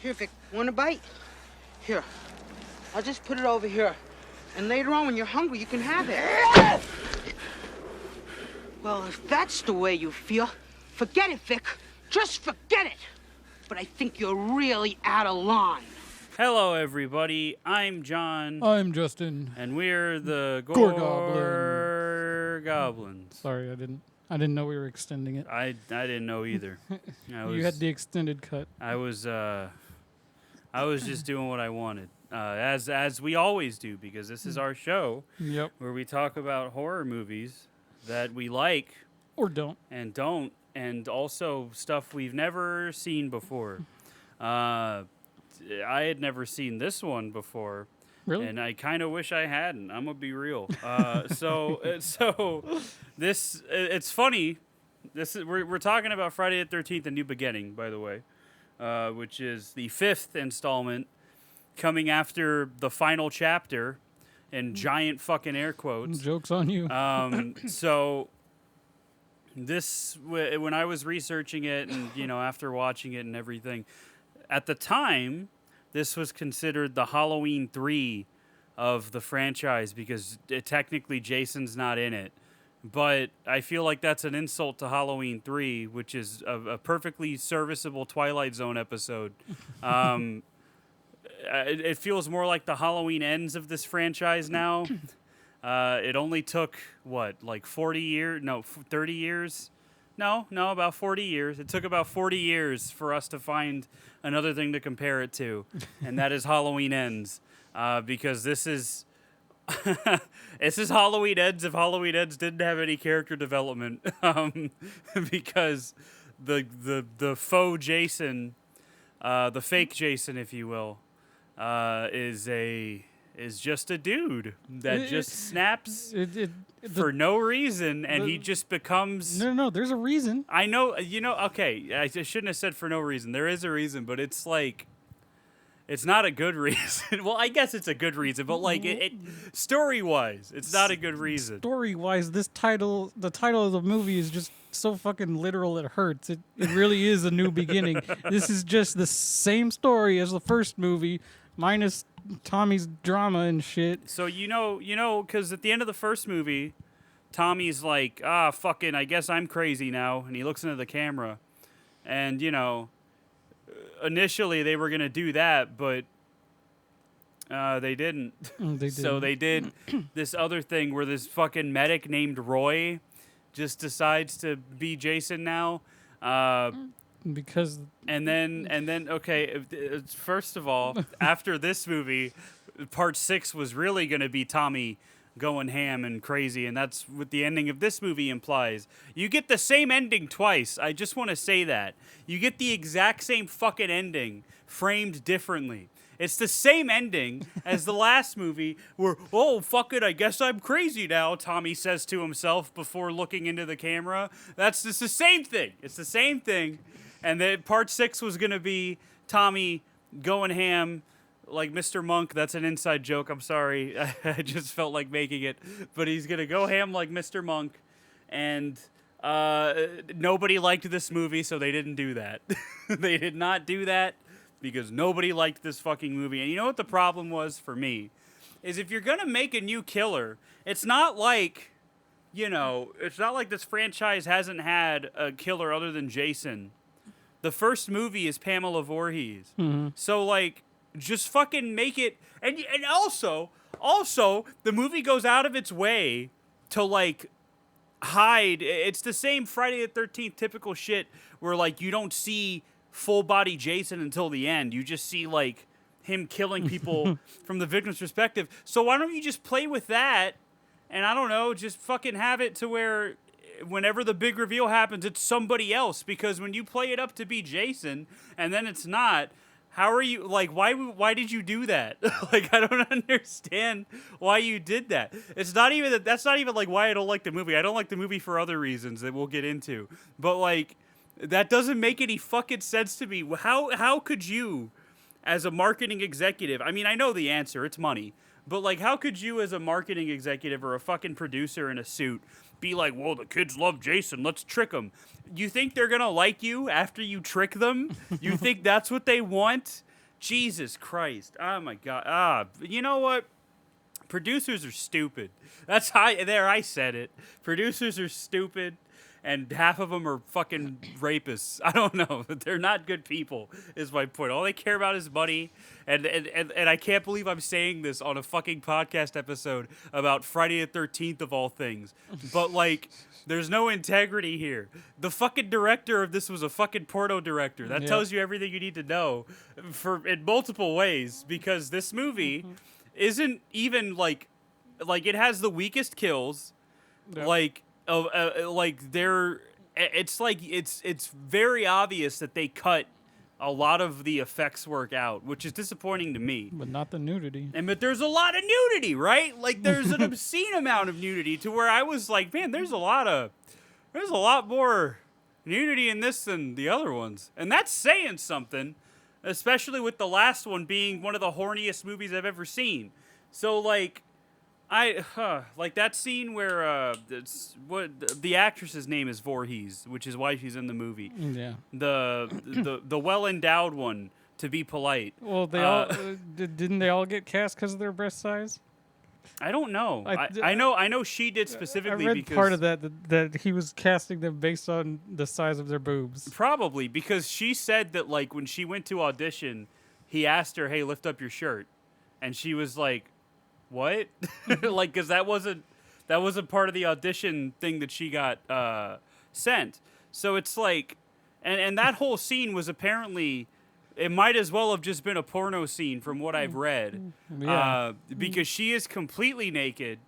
Here, Vic, want a bite? Here, I'll just put it over here. And later on, when you're hungry, you can have it. Well, if that's the way you feel, forget it, Vic. Just forget it. But I think you're really out of line. Hello, everybody. I'm John. I'm Justin. And we're the Gore Goblins. Sorry, I didn't know we were extending it. I didn't know either. You had the extended cut. I was just doing what I wanted, as we always do, because this is our show. Yep. Where we talk about horror movies that we like or don't, and also stuff we've never seen before. I had never seen this one before. Really? And I kind of wish I hadn't. I'm gonna be real. So this it's funny. We're talking about Friday the 13th: A New Beginning, by the way, which is the 5th installment, coming after the final chapter, in giant fucking air quotes. Joke's on you. So this, when I was researching it, and after watching it and everything, at the time, this was considered the Halloween 3 of the franchise because technically Jason's not in it. But I feel like that's an insult to Halloween 3, which is a perfectly serviceable Twilight Zone episode. It feels more like the Halloween Ends of this franchise now. It only took, 40 years? No, 30 years? No, about 40 years. It took about 40 years for us to find another thing to compare it to, and that is Halloween Ends, because this is this is Halloween Ends if Halloween Ends didn't have any character development, because the faux Jason, the fake Jason, if you will, is just a dude that just snaps for no reason, and he just becomes... No, there's a reason. I know, okay, I shouldn't have said for no reason. There is a reason, but it's like... It's not a good reason. Well, I guess it's a good reason, but story-wise, it's not a good reason. Story-wise, the title of the movie is just so fucking literal it hurts. It really is a new beginning. This is just the same story as the first movie, minus Tommy's drama and shit. So because at the end of the first movie, Tommy's like, fucking, I guess I'm crazy now, and he looks into the camera, and initially they were gonna do that, but they didn't. So they did this other thing where this fucking medic named Roy just decides to be Jason now. Because and then okay, first of all, after this movie, part 6 was really gonna be Tommy going ham and crazy, and that's what the ending of this movie implies. You get the same ending twice. I just want to say that. You get the exact same fucking ending, framed differently. It's the same ending as the last movie where, oh, fuck it, I guess I'm crazy now, Tommy says to himself before looking into the camera. That's just the same thing. It's the same thing. And then part 6 was going to be Tommy going ham like Mr. Monk. That's an inside joke. I'm sorry. I just felt like making it. But he's going to go ham like Mr. Monk. And nobody liked this movie, so they didn't do that. They did not do that because nobody liked this fucking movie. And you know what the problem was for me? Is if you're going to make a new killer, it's not like, it's not like this franchise hasn't had a killer other than Jason. The first movie is Pamela Voorhees. Mm-hmm. So, just fucking make it, and also the movie goes out of its way to hide. It's the same Friday the 13th typical shit where you don't see full body Jason until the end. You just see him killing people from the victim's perspective. So why don't you just play with that, and I don't know, just fucking have it to where whenever the big reveal happens, it's somebody else, because when you play it up to be Jason and then it's not. How are you, why did you do that? I don't understand why you did that. It's not even that's not even why I don't like the movie. I don't like the movie for other reasons that we'll get into. But that doesn't make any fucking sense to me. How could you, as a marketing executive, I mean, I know the answer, it's money. But how could you as a marketing executive or a fucking producer in a suit be like, well, the kids love Jason, let's trick them. You think they're going to like you after you trick them? You think that's what they want? Jesus Christ. Oh my God. You know what? Producers are stupid. I said it. Producers are stupid, and half of them are fucking rapists. I don't know. They're not good people, is my point. All they care about is money, and I can't believe I'm saying this on a fucking podcast episode about Friday the 13th of all things. But, like, there's no integrity here. The fucking director of this was a fucking porno director. That tells you everything you need to know in multiple ways, because this movie isn't even like it has the weakest kills. Yep. It's very obvious that they cut a lot of the effects work out, which is disappointing to me. But not the nudity. But there's a lot of nudity, right? Like, there's an obscene amount of nudity to where I was like, man, there's a lot more nudity in this than the other ones. And that's saying something, especially with the last one being one of the horniest movies I've ever seen. So, like, like that scene where the actress's name is Voorhees, which is why she's in the movie. Yeah. The well-endowed one, to be polite. Well, they all didn't they all get cast because of their breast size? I don't know. I know she did specifically. I read because part of that he was casting them based on the size of their boobs. Probably because she said that, like, when she went to audition, he asked her, "Hey, lift up your shirt," and she was like, "What?" Like, because that wasn't part of the audition thing that she got sent. So it's like, and that whole scene was apparently. It might as well have just been a porno scene from what I've read. Yeah. Because she is completely naked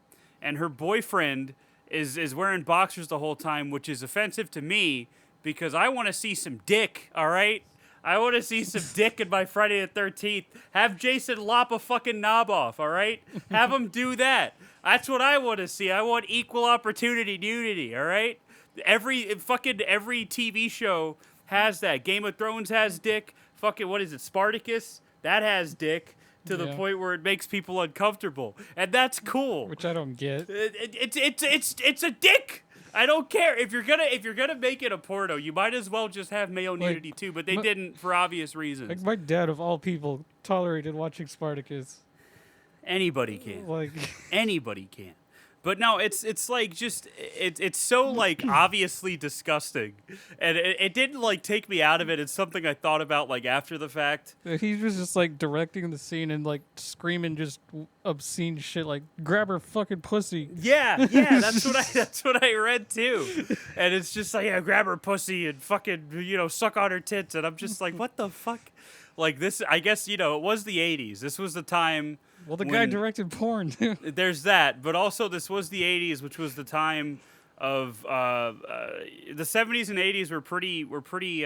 and her boyfriend is wearing boxers the whole time, which is offensive to me because I want to see some dick, all right? I want to see some dick in my Friday the 13th. Have Jason lop a fucking knob off, all right? Have him do that. That's what I want to see. I want equal opportunity nudity, all right? Every TV show has that. Game of Thrones has dick. Fucking, what is it, Spartacus? That has dick to the point where it makes people uncomfortable, and that's cool. Which I don't get. It's a dick. I don't care if you're gonna make it a porno. You might as well just have male nudity too, but they didn't for obvious reasons. Like, my dad of all people tolerated watching Spartacus. Anybody can. Like, anybody can. But no, it's like just it's so like obviously disgusting, and it didn't like take me out of it. It's something I thought about like after the fact. He was just like directing the scene and like screaming just obscene shit like grab her fucking pussy. Yeah, that's what I read too, and it's just like, yeah, grab her pussy and fucking suck on her tits, and I'm just like, what the fuck? Like this, I guess it was the 80s. This was the time. Well, the guy directed porn too. There's that, but also this was the 80s, which was the time of the 70s and 80s were pretty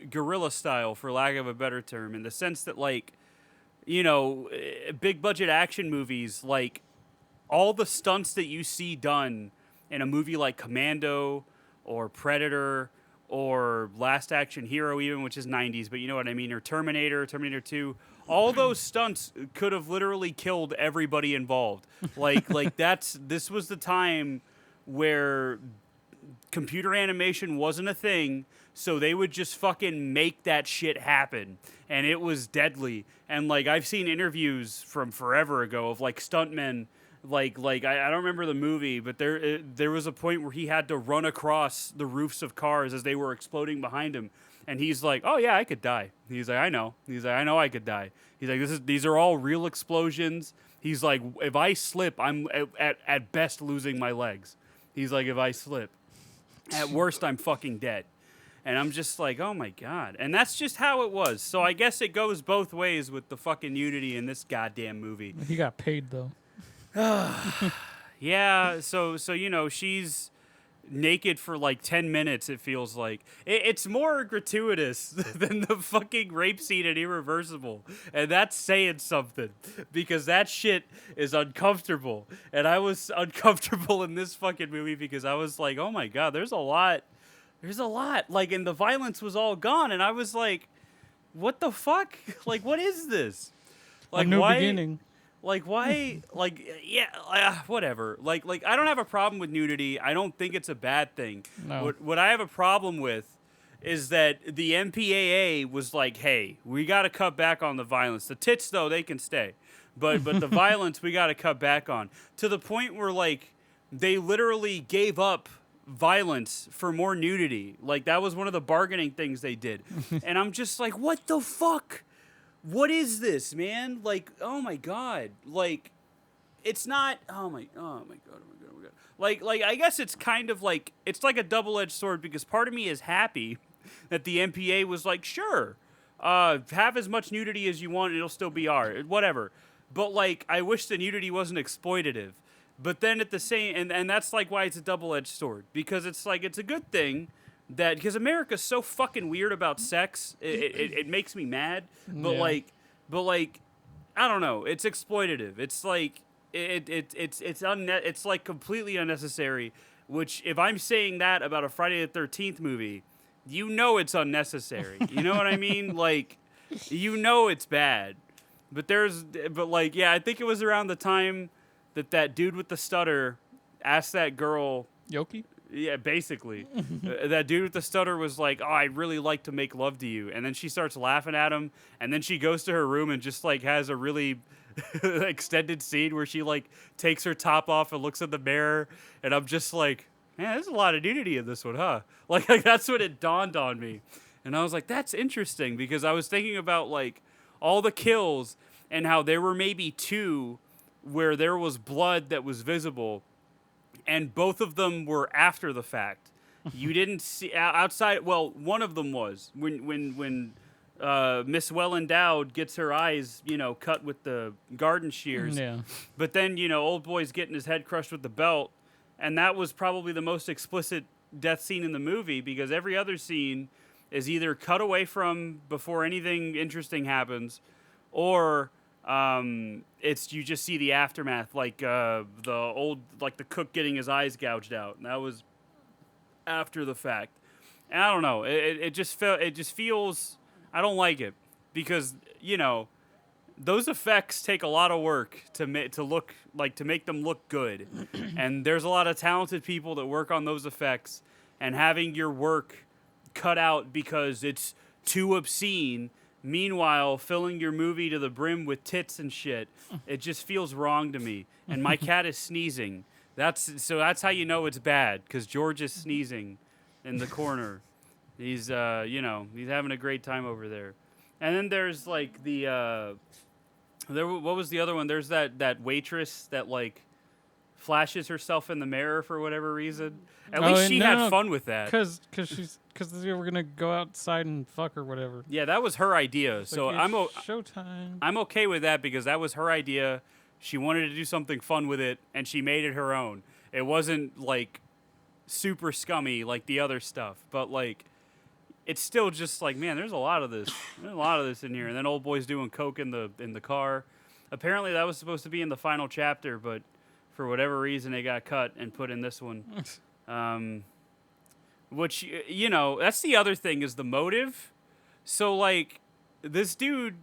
guerrilla style, for lack of a better term, in the sense that like big budget action movies, like all the stunts that you see done in a movie like Commando or Predator or Last Action Hero, even, which is 90s, but you know what I mean, or Terminator 2. All those stunts could have literally killed everybody involved. This was the time where computer animation wasn't a thing, so they would just fucking make that shit happen, and it was deadly. And like I've seen interviews from forever ago of like stuntmen, like I don't remember the movie, but there was a point where he had to run across the roofs of cars as they were exploding behind him. And he's like, "Oh yeah, I could die." He's like, "I know." He's like, "I know I could die." He's like, "These are all real explosions." He's like, "If I slip, I'm at best losing my legs." He's like, "If I slip, at worst, I'm fucking dead." And I'm just like, "Oh my god!" And that's just how it was. So I guess it goes both ways with the fucking nudity in this goddamn movie. He got paid though. Yeah. So she's naked for like 10 minutes, it feels like. It's more gratuitous than the fucking rape scene in Irreversible, and that's saying something, because that shit is uncomfortable, and I was uncomfortable in this fucking movie because I was like, oh my god, there's a lot, like, and the violence was all gone, and I was like, what the fuck? Like, what is this? Like, a new why beginning. Like, why? Like, yeah, whatever. Like, I don't have a problem with nudity. I don't think it's a bad thing. No. What I have a problem with is that the MPAA was like, hey, we got to cut back on the violence. The tits, though, they can stay. But the violence, we got to cut back on. To the point where, like, they literally gave up violence for more nudity. Like, that was one of the bargaining things they did. And I'm just like, what the fuck? What is this, man? Like, oh, my God. Like, it's not, oh, my God. Like, I guess it's kind of like, it's like a double-edged sword because part of me is happy that the MPA was like, sure, have as much nudity as you want and it'll still be art, whatever. But, like, I wish the nudity wasn't exploitative. But then at the same, and that's, like, why it's a double-edged sword. Because it's, like, it's a good thing that, because America's so fucking weird about sex, it makes me mad. But, like, I don't know, it's exploitative. It's, like, it's like completely unnecessary, which if I'm saying that about a Friday the 13th movie, you know it's unnecessary. You know what I mean? Like, you know it's bad. But like, yeah, I think it was around the time that dude with the stutter asked that girl... Yoki? Yeah, basically. That dude with the stutter was like, oh, I'd really like to make love to you. And then she starts laughing at him, and then she goes to her room and just, like, has a really... extended scene where she like takes her top off and looks in the mirror, and I'm just like, man, there's a lot of nudity in this one, huh? Like that's when it dawned on me, and I was like, that's interesting, because I was thinking about like all the kills and how there were maybe 2 where there was blood that was visible, and both of them were after the fact. You didn't see outside. Well, one of them was when Miss Well Endowed gets her eyes, cut with the garden shears. Yeah. But then, old boy's getting his head crushed with the belt. And that was probably the most explicit death scene in the movie, because every other scene is either cut away from before anything interesting happens, or it's you just see the aftermath, like the cook getting his eyes gouged out. And that was after the fact. And I don't know. It just feels... I don't like it because, those effects take a lot of work to make them look good. And there's a lot of talented people that work on those effects, and having your work cut out because it's too obscene, meanwhile filling your movie to the brim with tits and shit, it just feels wrong to me. And my cat is sneezing. That's how you know it's bad, because George is sneezing in the corner. He's, he's having a great time over there. And then there's, like, what was the other one? There's that waitress that, like, flashes herself in the mirror for whatever reason. At least she had fun with that. Because they were going to go outside and fuck or whatever. Yeah, that was her idea. It's so like, showtime. I'm okay with that, because that was her idea. She wanted to do something fun with it, and she made it her own. It wasn't, like, super scummy like the other stuff. But, like... It's still just like, man, there's a lot of this. There's a lot of this in here. And then old boy's doing coke in the car. Apparently that was supposed to be in the final chapter, but for whatever reason it got cut and put in this one. Which, that's the other thing, is the motive. So, like, this dude,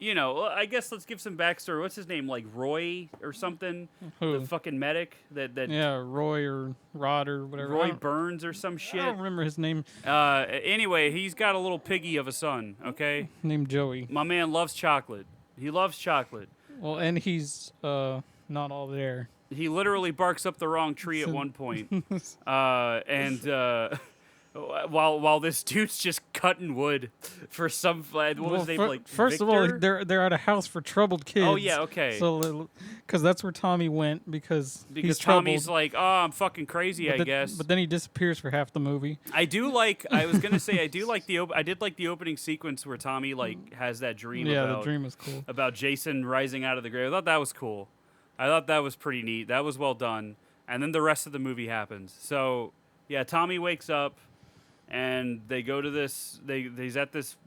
I guess let's give some backstory. What's his name? Like Roy or something? Who? The fucking medic? Yeah, Roy or Rod or whatever. Roy Burns or some shit. I don't remember his name. Anyway, he's got a little piggy of a son, okay? Named Joey. My man loves chocolate. He loves chocolate. Well, and he's not all there. He literally barks up the wrong tree at one point. While this dude's just cutting wood for some... What was his name? Like, first Victor? of all, they're at a house for troubled kids. Oh, yeah, okay. So, because that's where Tommy went, because he's Tommy's troubled. like, oh, I'm fucking crazy, I guess. But then he disappears for half the movie. I did like the opening sequence where Tommy, like, has that dream the dream was cool. about Jason rising out of the grave. I thought that was cool. I thought that was pretty neat. That was well done. And then the rest of the movie happens. So, yeah, Tommy wakes up, and they go to this. He's at this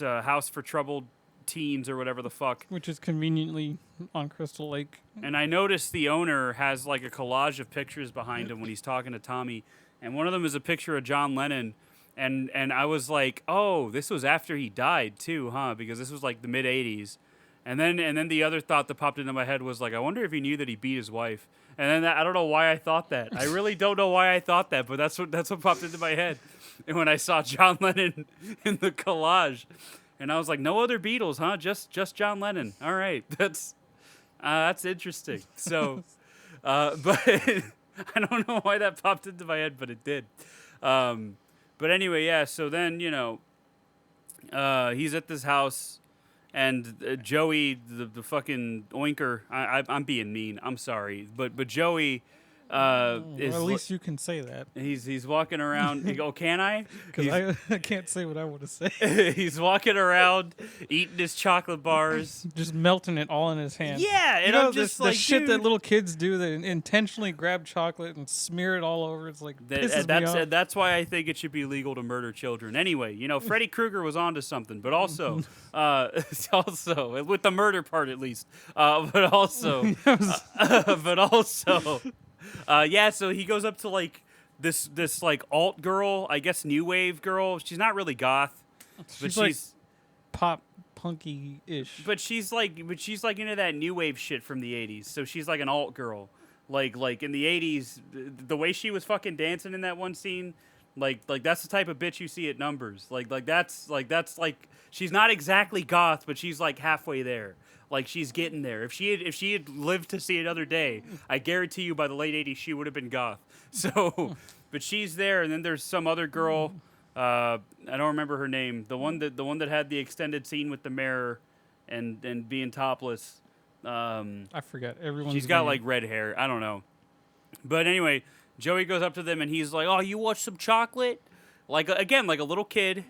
house for troubled teens or whatever the fuck. Which is conveniently on Crystal Lake. And I noticed the owner has like a collage of pictures behind him when he's talking to Tommy, and one of them is a picture of John Lennon. And I was like, oh, this was after he died too, huh? Because this was like the mid '80s. And then the other thought that popped into my head was like, I wonder if he knew that he beat his wife. And then I don't know why I thought that. I really don't know why I thought that, but that's what popped into my head. And when I saw John Lennon in the collage, and I was like, no other Beatles, huh? Just John Lennon. All right, that's interesting. So, but I don't know why that popped into my head, but it did. But anyway, yeah. So then he's at this house. And Joey, the fucking oinker, I'm being mean. I'm sorry, but Joey is. Well, at least you can say that. He's walking around. Can I? Because I can't say what I want to say. He's walking around, eating his chocolate bars, just melting it all in his hand. Yeah, and I'm just the like, shit dude. that little kids do. They intentionally grab chocolate and smear it all over. It's like pisses me off. That's why I think it should be legal to murder children. Anyway, Freddy Krueger was onto something, but also, also with the murder part at least, but also, yeah. So he goes up to like this like alt girl, I guess new wave girl. She's not really goth, but she's pop punky-ish. But she's like into that new wave shit from the 80s. So she's like an alt girl. Like in the 80s, the way she was fucking dancing in that one scene, like that's the type of bitch you see at Numbers. That's she's not exactly goth, but she's like halfway there. Like she's getting there. If she had lived to see another day, I guarantee you by the late 80s she would have been goth. So, but she's there, and then there's some other girl. I don't remember her name. The one that had the extended scene with the mirror, and being topless. I forget. She's got like red hair. I don't know. But anyway, Joey goes up to them and he's like, "Oh, you want some chocolate?" Like again, like a little kid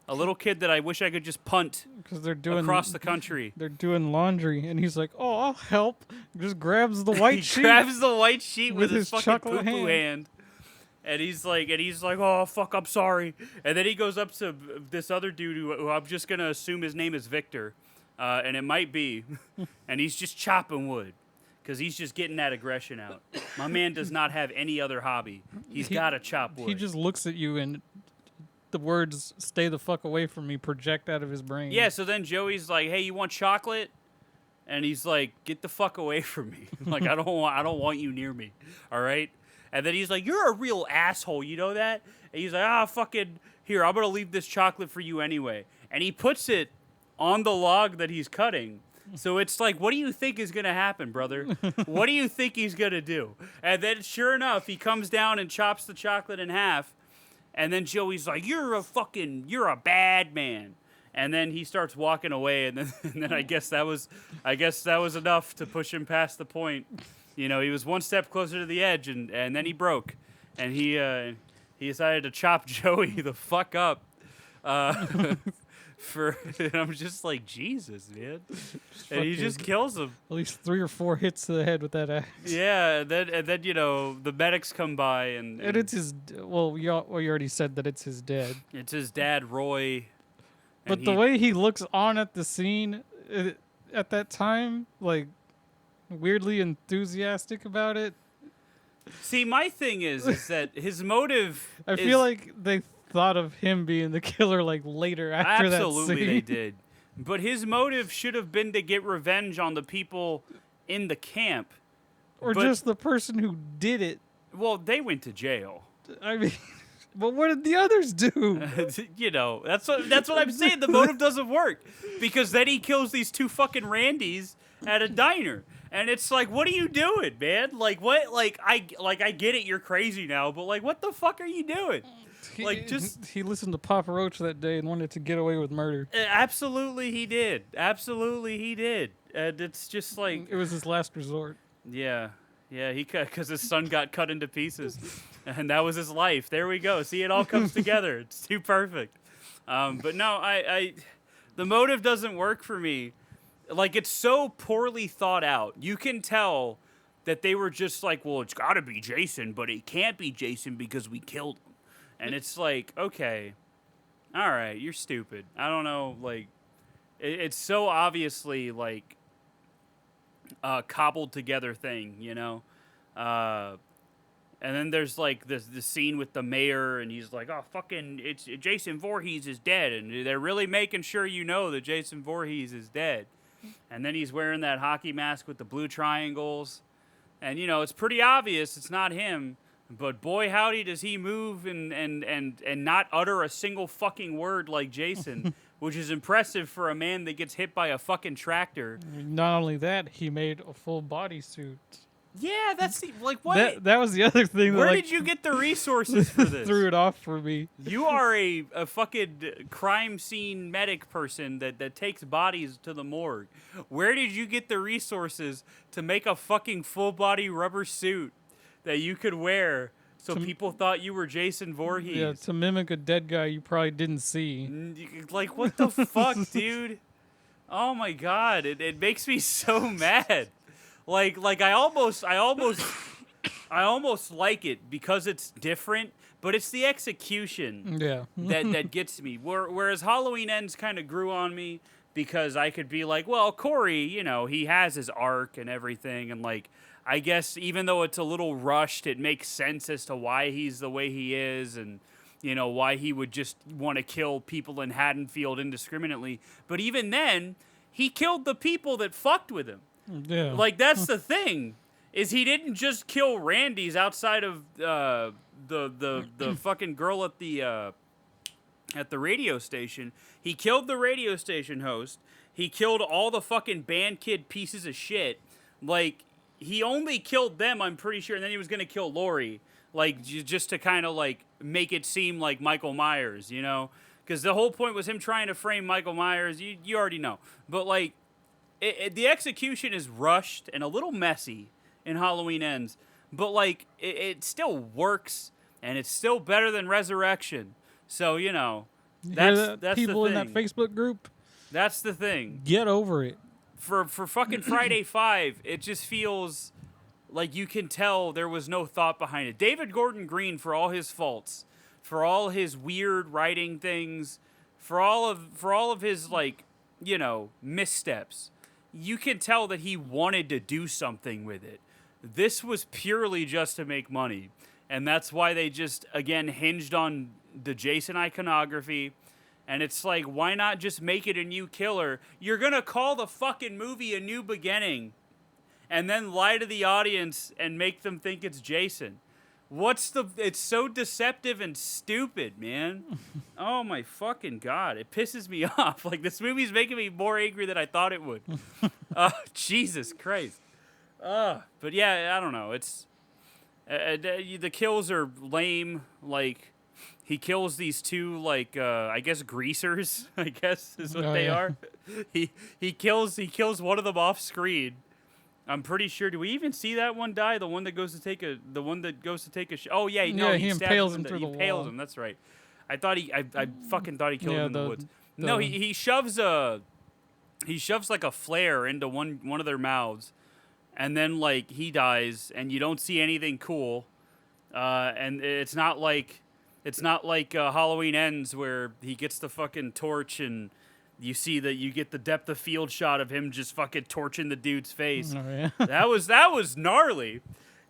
that I wish I could just punt because they're doing across the country. They're doing laundry, and he's like, "Oh, I'll help." Just grabs the white sheet. He grabs the white sheet with his fucking chocolate poo-poo hand. And he's like, "Oh fuck, I'm sorry." And then he goes up to this other dude who I'm just gonna assume his name is Victor, and it might be, and he's just chopping wood, because he's just getting that aggression out. My man does not have any other hobby. He's got to chop wood. He just looks at you and the words "stay the fuck away from me" project out of his brain. Yeah. So then Joey's like, "Hey, you want chocolate?" And he's like, "Get the fuck away from me! Like I don't want you near me. All right." And then he's like, "You're a real asshole, you know that?" And he's like, fucking, here, I'm going to leave this chocolate for you anyway. And he puts it on the log that he's cutting. So it's like, what do you think is going to happen, brother? What do you think he's going to do? And then sure enough, he comes down and chops the chocolate in half. And then Joey's like, you're a bad man. And then he starts walking away. And then I guess that was enough to push him past the point. He was one step closer to the edge, and then he broke, and he decided to chop Joey the fuck up. And I'm just like, Jesus, man, and he just kills him. At least 3 or 4 hits to the head with that axe. Yeah, and then the medics come by, and it's his. Well, you already said that it's his dad. It's his dad, Roy. But the way he looks on at the scene at that time, like, weirdly enthusiastic about it. See, my thing is that his motive. I feel like they thought of him being the killer like later after that scene. Absolutely, they did. But his motive should have been to get revenge on the people in the camp, or just the person who did it. Well, they went to jail. I mean, but what did the others do? That's what I'm saying. The motive doesn't work because then he kills these 2 fucking Randys at a diner. And it's like, what are you doing, man? Like, what? Like, I get it, you're crazy now, but like, what the fuck are you doing? He listened to Papa Roach that day and wanted to get away with murder. Absolutely, he did. And it's just like it was his last resort. Yeah, because his son got cut into pieces, and that was his life. There we go. See, it all comes together. It's too perfect. But no, the motive doesn't work for me. Like, it's so poorly thought out. You can tell that they were just like, well, it's got to be Jason, but it can't be Jason because we killed him. And it's like, okay, all right, you're stupid. I don't know, like, it's so obviously, like, a cobbled together thing, And then there's, like, the scene with the mayor, and he's like, oh, fucking, it's Jason Voorhees is dead. And they're really making sure that Jason Voorhees is dead. And then he's wearing that hockey mask with the blue triangles. And, it's pretty obvious it's not him. But boy, howdy, does he move and not utter a single fucking word like Jason, which is impressive for a man that gets hit by a fucking tractor. Not only that, he made a full bodysuit. Yeah, that's what? That was the other thing. Where did you get the resources for this? Threw it off for me. You are a fucking crime scene medic person that takes bodies to the morgue. Where did you get the resources to make a fucking full body rubber suit that you could wear so people thought you were Jason Voorhees? Yeah, to mimic a dead guy you probably didn't see. Like, what the fuck, dude? Oh my god, it makes me so mad. Like I almost like it because it's different, but it's the execution that gets me. Whereas Halloween Ends kind of grew on me because I could be like, well, Corey, he has his arc and everything, and like, I guess even though it's a little rushed, it makes sense as to why he's the way he is, and why he would just want to kill people in Haddonfield indiscriminately. But even then, he killed the people that fucked with him. Yeah. Like, that's the thing, is he didn't just kill Randy's outside of the fucking girl at the radio station. He killed the radio station host. He killed all the fucking band kid pieces of shit. Like, he only killed them, I'm pretty sure, and then he was going to kill Lori. Like, just to kind of, like, make it seem like Michael Myers, Because the whole point was him trying to frame Michael Myers. You already know. But, like, the execution is rushed and a little messy in Halloween Ends, but like it still works and it's still better than Resurrection. So that's people the in thing. that Facebook group. That's the thing. Get over it. For fucking Friday 5, it just feels like you can tell there was no thought behind it. David Gordon Green, for all his faults, for all his weird writing things, for all of his like missteps. You can tell that he wanted to do something with it. This was purely just to make money. And that's why they just, again, hinged on the Jason iconography. And it's like, why not just make it a new killer? You're going to call the fucking movie A New Beginning and then lie to the audience and make them think it's Jason. It's so deceptive and stupid, man. Oh my fucking God. It pisses me off. Like, this movie's making me more angry than I thought it would. Jesus Christ. But yeah, I don't know. It's, the kills are lame. Like, he kills these two, like, I guess greasers, I guess is what they are. He kills one of them off screen. I'm pretty sure. Do we even see that one die? The one that goes to take a. Oh yeah, he impales him through the impales wall. him. That's right. I fucking thought he killed him in the woods. the- No, he shoves like a flare into one of their mouths, and then like he dies, and you don't see anything cool. And it's not like Halloween Ends where he gets the fucking torch and you see that you get the depth of field shot of him just fucking torching the dude's face. Oh, yeah. That was gnarly.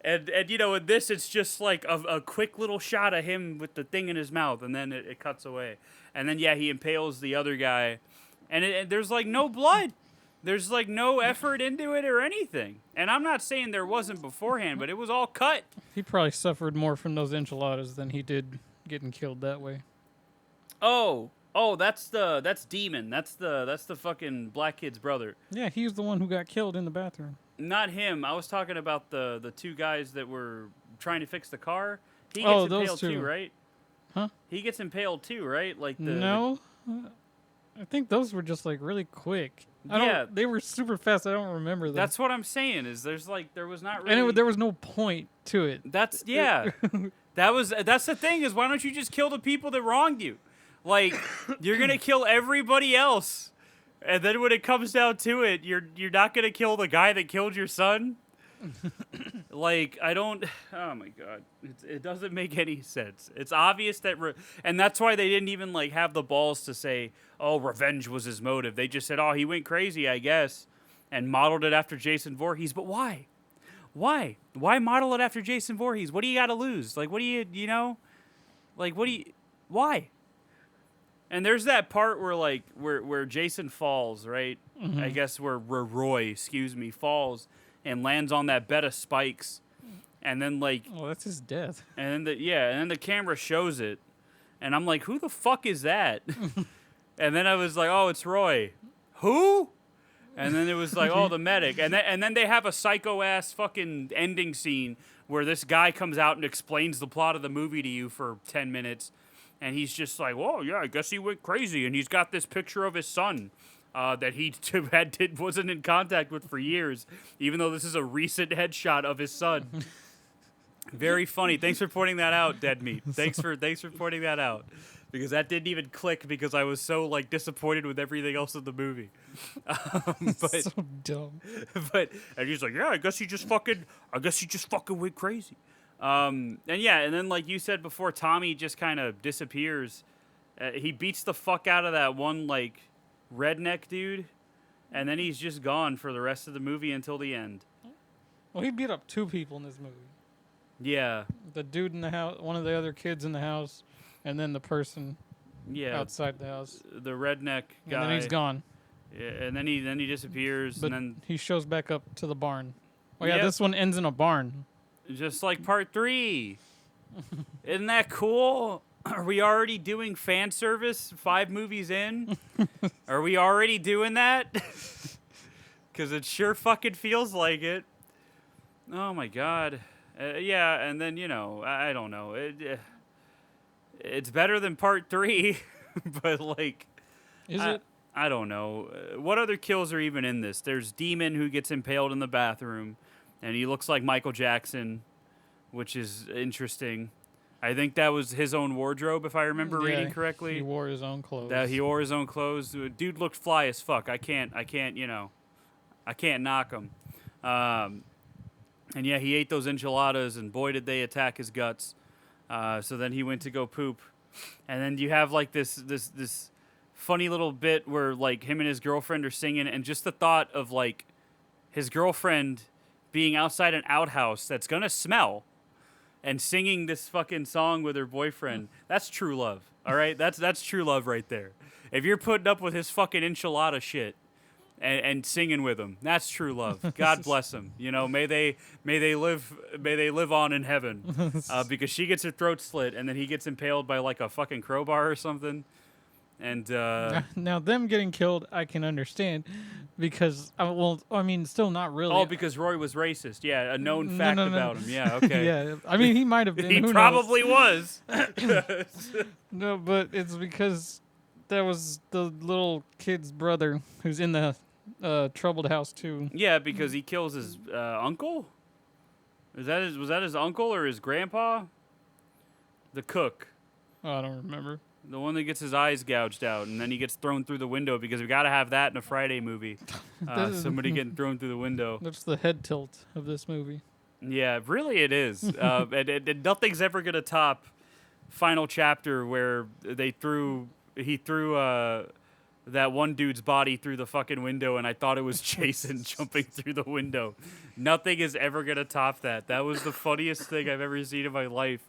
And in this it's just like a quick little shot of him with the thing in his mouth, and then it cuts away. And then he impales the other guy, and there's like no blood. There's like no effort into it or anything. And I'm not saying there wasn't beforehand, but it was all cut. He probably suffered more from those enchiladas than he did getting killed that way. Oh, that's Demon. That's the fucking black kid's brother. Yeah, he's the one who got killed in the bathroom. Not him. I was talking about the two guys that were trying to fix the car. He gets those impaled two. too, right? Huh? He gets impaled too, right? Like No. I think those were just like really quick. They were super fast. I don't remember them. That's what I'm saying. Is there was not really. And there was no point to it. That's that's the thing. Is why don't you just kill the people that wronged you? Like, you're gonna kill everybody else, and then when it comes down to it, you're not gonna kill the guy that killed your son. Like, I don't. Oh my God, it doesn't make any sense. It's obvious that, and that's why they didn't even like have the balls to say, "Oh, revenge was his motive." They just said, "Oh, he went crazy, I guess," and modeled it after Jason Voorhees. But why? Why model it after Jason Voorhees? What do you got to lose? Like, what do like, why? And there's that part where Jason falls, right? Mm-hmm. I guess where Roy, falls, and lands on that bed of spikes. And then like, Oh, that's his death. and then the camera shows it, and I'm like, who the fuck is that? And then I was like, oh, it's Roy. Who? And then it was like, oh, the medic. And then they have a psycho ass fucking ending scene where this guy comes out and explains the plot of the movie to you for 10 minutes, and he's just like, oh yeah, I guess he went crazy, and he's got this picture of his son. That he wasn't in contact with for years, even though this is a recent headshot of his son. Very funny. Thanks for pointing that out, Dead Meat. Thanks for pointing that out, because that didn't even click because I was so like disappointed with everything else in the movie. But So dumb. And he's like, yeah, I guess he just fucking went crazy. And then like you said before, Tommy just kind of disappears. He beats the fuck out of that one like redneck dude, and then he's just gone for the rest of the movie until the end. Well, he beat up 2 people in this movie. Yeah. The dude in the house, one of the other kids in the house, and then the person outside the house. The redneck guy. And then he's gone. Yeah, and then he disappears, But and then he shows back up to the barn. Oh yeah, Yep. this one ends in a barn. just like part 3. Isn't that cool? Are we already doing fan service 5 movies in? Are we already doing that? Because it sure fucking feels like it. Oh my god. Yeah, and then, I don't know. It's better than part 3, but like... Is it? I don't know. What other kills are even in this? There's Demon, who gets impaled in the bathroom, and he looks like Michael Jackson, which is interesting. I think that was his own wardrobe, if I remember reading correctly. He wore his own clothes. He wore his own clothes. Dude looked fly as fuck. I can't knock him. And yeah, he ate those enchiladas, and boy, did they attack his guts. So then he went to go poop. And then you have like this funny little bit where like him and his girlfriend are singing, and just the thought of like his girlfriend being outside an outhouse that's gonna smell and singing this fucking song with her boyfriend. That's true love. All right? That's true love right there. If you're putting up with his fucking enchilada shit and singing with him, that's true love. God bless him. May they live on in heaven. Because she gets her throat slit, and then he gets impaled by like a fucking crowbar or something. And now them getting killed, I can understand, because still not really. Oh, because Roy was racist. Yeah, a known fact about him. Yeah, okay. Yeah, I mean he might have been. He who probably was. No, but it's because that was the little kid's brother who's in the troubled house too. Yeah, because he kills his uncle. Was that his uncle or his grandpa? The cook. Oh, I don't remember. The one that gets his eyes gouged out, and then he gets thrown through the window, because we got to have that in a Friday movie. Somebody getting thrown through the window. That's the head tilt of this movie. Yeah, really it is. And nothing's ever going to top final chapter where he threw that one dude's body through the fucking window, and I thought it was Jason jumping through the window. Nothing is ever going to top that. That was the funniest thing I've ever seen in my life.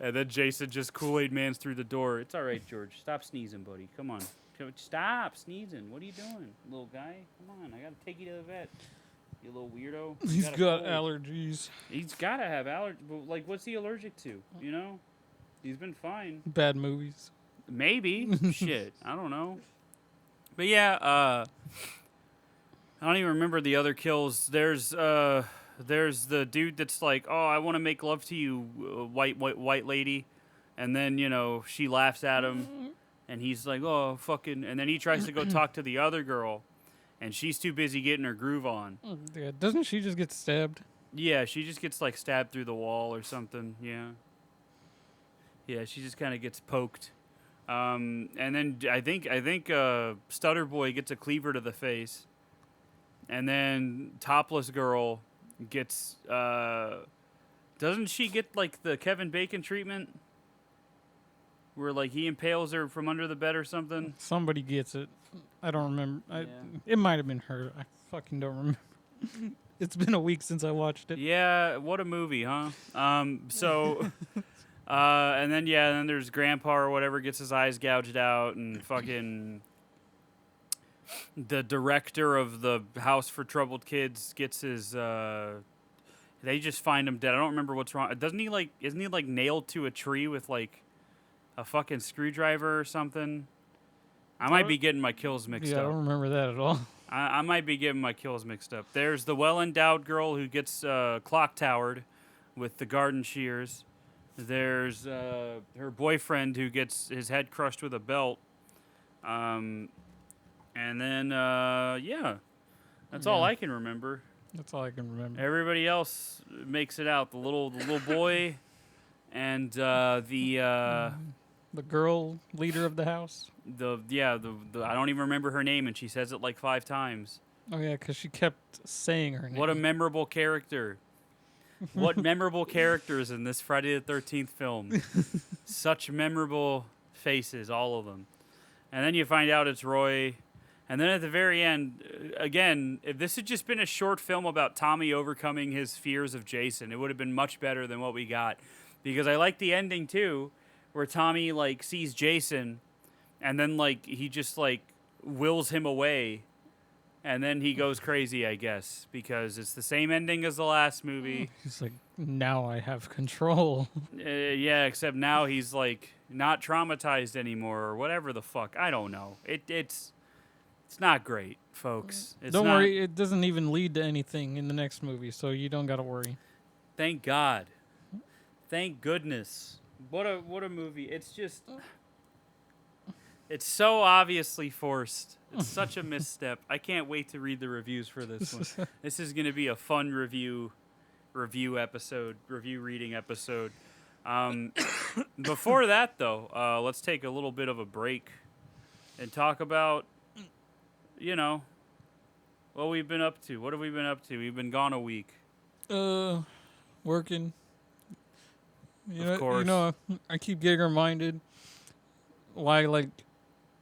And then Jason just Kool-Aid Mans through the door. It's all right, George. Stop sneezing, buddy. Come on. Stop sneezing. What are you doing, little guy? Come on. I got to take you to the vet. You little weirdo. He's got allergies. He's got to have allergies. But, like, what's he allergic to? He's been fine. Bad movies. Maybe. Shit. I don't know. But, yeah, I don't even remember the other kills. There's the dude that's like, oh, I want to make love to you, white lady. And then, she laughs at him. And he's like, oh, fucking. And then he tries to go talk to the other girl. And she's too busy getting her groove on. Yeah, doesn't she just get stabbed? Yeah, she just gets, like, stabbed through the wall or something. Yeah. Yeah, she just kind of gets poked. And then I think Stutter Boy gets a cleaver to the face. And then Topless Girl gets doesn't she get like the Kevin Bacon treatment where like he impales her from under the bed or something? Somebody gets it. I don't remember. It might have been her. I fucking don't remember. It's been a week since I watched it. Yeah, what a movie, huh? So and then there's Grandpa or whatever gets his eyes gouged out, and fucking the director of the House for Troubled Kids gets his. They just find him dead. I don't remember what's wrong. Isn't he like nailed to a tree with like a fucking screwdriver or something? I might be getting my kills mixed Yeah, I up. don't remember that at all. I might be getting my kills mixed up. There's the well-endowed girl who gets clock towered with the garden shears. There's her boyfriend who gets his head crushed with a belt. And then, yeah, that's all I can remember. That's all I can remember. Everybody else makes it out. The little boy and the girl leader of the house. the I don't even remember her name, and she says it like 5 times. Oh yeah, because she kept saying her name. What a memorable character. What memorable characters in this Friday the 13th film. Such memorable faces, all of them. And then you find out it's Roy. And then at the very end, again, if this had just been a short film about Tommy overcoming his fears of Jason, it would have been much better than what we got. Because I like the ending, too, where Tommy, like, sees Jason, and then, like, he just, like, wills him away. And then he goes crazy, I guess, because it's the same ending as the last movie. He's like, now I have control. Yeah, except now he's, like, not traumatized anymore or whatever the fuck. I don't know. It's not great, folks. Don't worry, it doesn't even lead to anything in the next movie, so you don't gotta worry. Thank God. Thank goodness. What a movie. It's just... It's so obviously forced. It's such a misstep. I can't wait to read the reviews for this one. This is going to be a fun review reading episode. Before that, though, let's take a little bit of a break and talk about, what we've been up to. What have we been up to? We've been gone a week. Working. Of course. I keep getting reminded why, like,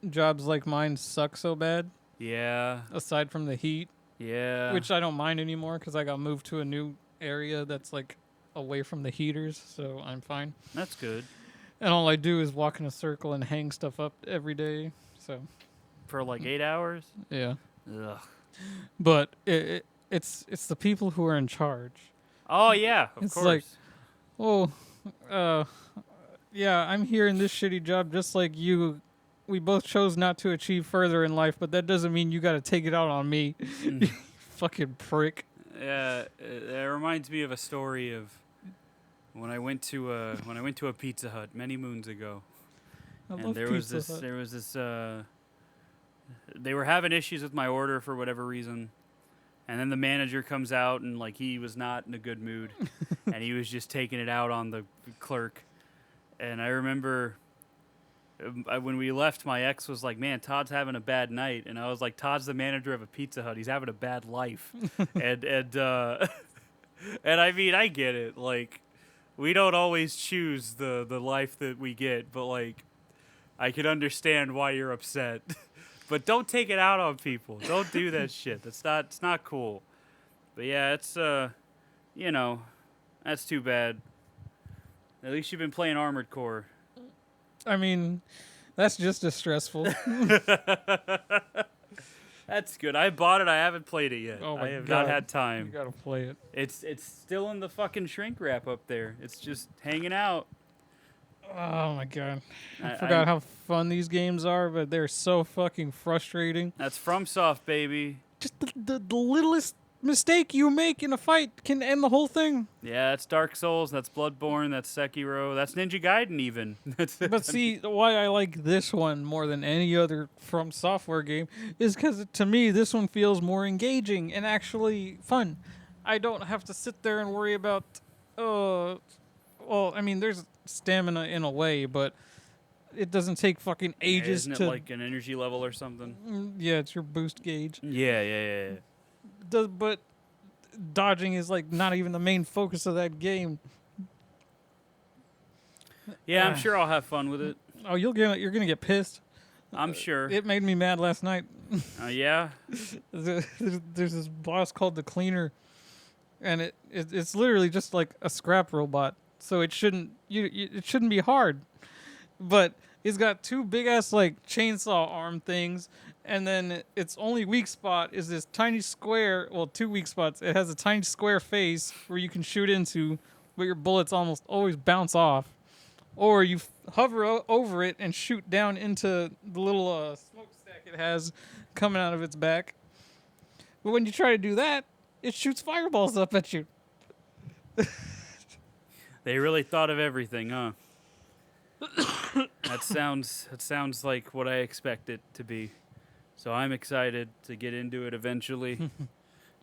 jobs like mine suck so bad. Yeah. Aside from the heat. Yeah. Which I don't mind anymore because I got moved to a new area that's, like, away from the heaters, so I'm fine. That's good. And all I do is walk in a circle and hang stuff up every day, so. For, like, 8 hours? Yeah. Ugh. But it's the people who are in charge. Oh, yeah, of It's course. like, yeah, I'm here in this shitty job just like you. We both chose not to achieve further in life, but that doesn't mean you got to take it out on me. Fucking prick. Yeah, it reminds me of a story of when I went to a Pizza Hut many moons ago. There was this they were having issues with my order for whatever reason. And then the manager comes out and like he was not in a good mood and he was just taking it out on the clerk. And I remember when we left, my ex was like, "Man, Todd's having a bad night," and I was like, "Todd's the manager of a Pizza Hut. He's having a bad life." and I mean, I get it. Like, we don't always choose the life that we get, but like, I can understand why you're upset. But don't take it out on people. Don't do that shit. It's not cool. But yeah, it's that's too bad. At least you've been playing Armored Core. I mean, that's just as stressful. That's good. I bought it. I haven't played it yet. Oh my I have God. not had time. You gotta play it. It's still in the fucking shrink wrap up there. It's just hanging out. Oh my God. I forgot how fun these games are, but they're so fucking frustrating. That's FromSoft, baby. Just the littlest mistake you make in a fight can end the whole thing. Yeah, that's Dark Souls. That's Bloodborne. That's Sekiro. That's Ninja Gaiden even. But see, why I like this one more than any other From Software game is because to me, this one feels more engaging and actually fun. I don't have to sit there and worry about, well, I mean, there's stamina in a way, but it doesn't take fucking ages Isn't it like an energy level or something? Yeah, it's your boost gauge. Yeah. But dodging is like not even the main focus of that game. Yeah, I'm sure I'll have fun with it. Oh, you're gonna get pissed. I'm sure. It made me mad last night. Yeah? There's this boss called the Cleaner, and it's literally just like a scrap robot. So it shouldn't be hard. But He's got two big ass like chainsaw arm things, and then its only weak spot is this tiny square. Well, two weak spots. It has a tiny square face where you can shoot into, but your bullets almost always bounce off. Or you hover over it and shoot down into the little smokestack it has coming out of its back. But when you try to do that, it shoots fireballs up at you. They really thought of everything, huh? That sounds like what I expect it to be. So I'm excited to get into it eventually,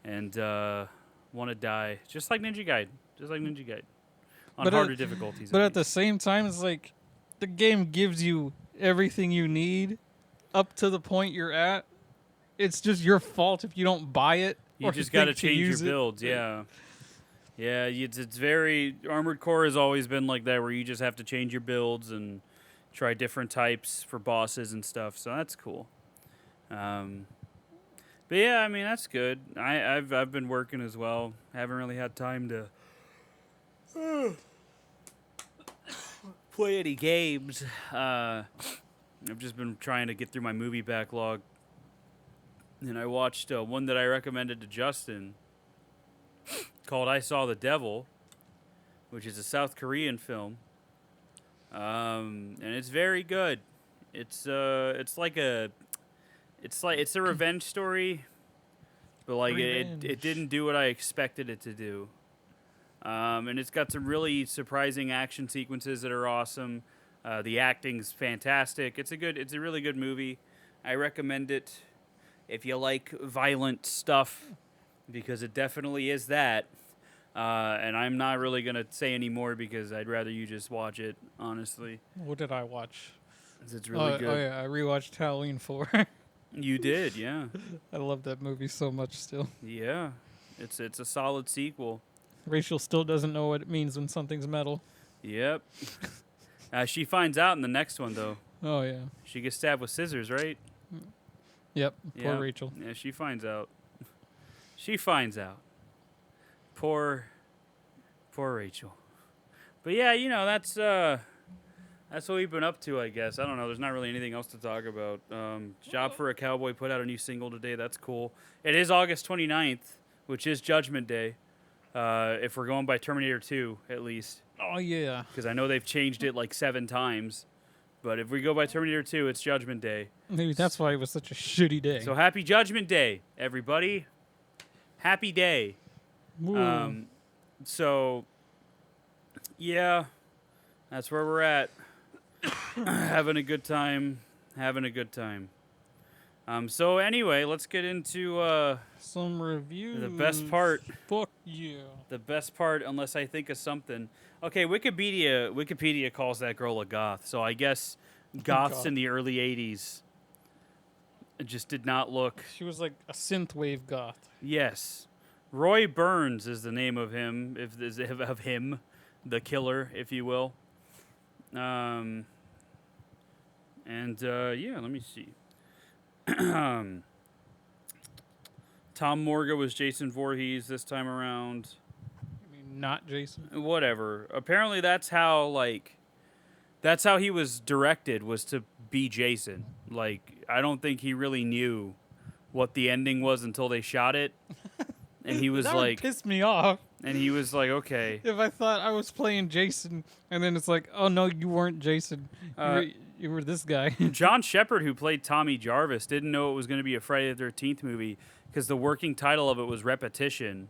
and want to die just like Ninja Gaiden, on harder difficulties. But at the same time, it's like the game gives you everything you need up to the point you're at. It's just your fault if you don't buy it. You just got to change your builds, yeah. Yeah, it's very... Armored Core has always been like that, where you just have to change your builds and try different types for bosses and stuff, so that's cool. But yeah, I mean, that's good. I've been working as well. Haven't really had time to play any games. I've just been trying to get through my movie backlog. And I watched one that I recommended to Justin called I Saw the Devil, which is a South Korean film. And it's very good. It's a revenge story, but like it didn't do what I expected it to do. And it's got some really surprising action sequences that are awesome. The acting's fantastic. It's a really good movie. I recommend it if you like violent stuff, because it definitely is that. And I'm not really going to say any more because I'd rather you just watch it, honestly. What did I watch? It's really good. Oh, yeah, I rewatched Halloween 4. You did, yeah. I love that movie so much still. Yeah, it's a solid sequel. Rachel still doesn't know what it means when something's metal. Yep. She finds out in the next one, though. Oh, yeah. She gets stabbed with scissors, right? Yep, poor Yeah. Rachel. Yeah, she finds out. She finds out. Poor Rachel. But yeah, that's what we've been up to, I guess. I don't know. There's not really anything else to talk about. Job for a Cowboy put out a new single today. That's cool. It is August 29th, which is Judgment Day. If we're going by Terminator 2, at least. Oh, yeah. Because I know they've changed it like 7 times. But if we go by Terminator 2, it's Judgment Day. Maybe that's why it was such a shitty day. So happy Judgment Day, everybody. Happy day. So, yeah, that's where we're at. Having a good time. So anyway, let's get into some reviews. the best part. Fuck yeah. The best part, unless I think of something. Okay, Wikipedia calls that girl a goth. So I guess goths in the early 80s just did not look. She was like a synthwave goth. Yes. Roy Burns is the name of him, the killer, if you will. Yeah, let me see. Tom Morga was Jason Voorhees this time around. I mean, not Jason. Whatever. Apparently that's how he was directed, was to be Jason. Like, I don't think he really knew what the ending was until they shot it. And he was that like, would piss me off. And he was like, okay. If I thought I was playing Jason, and then it's like, oh no, you weren't Jason. You were this guy. John Shepard, who played Tommy Jarvis, didn't know it was going to be a Friday the 13th movie because the working title of it was Repetition.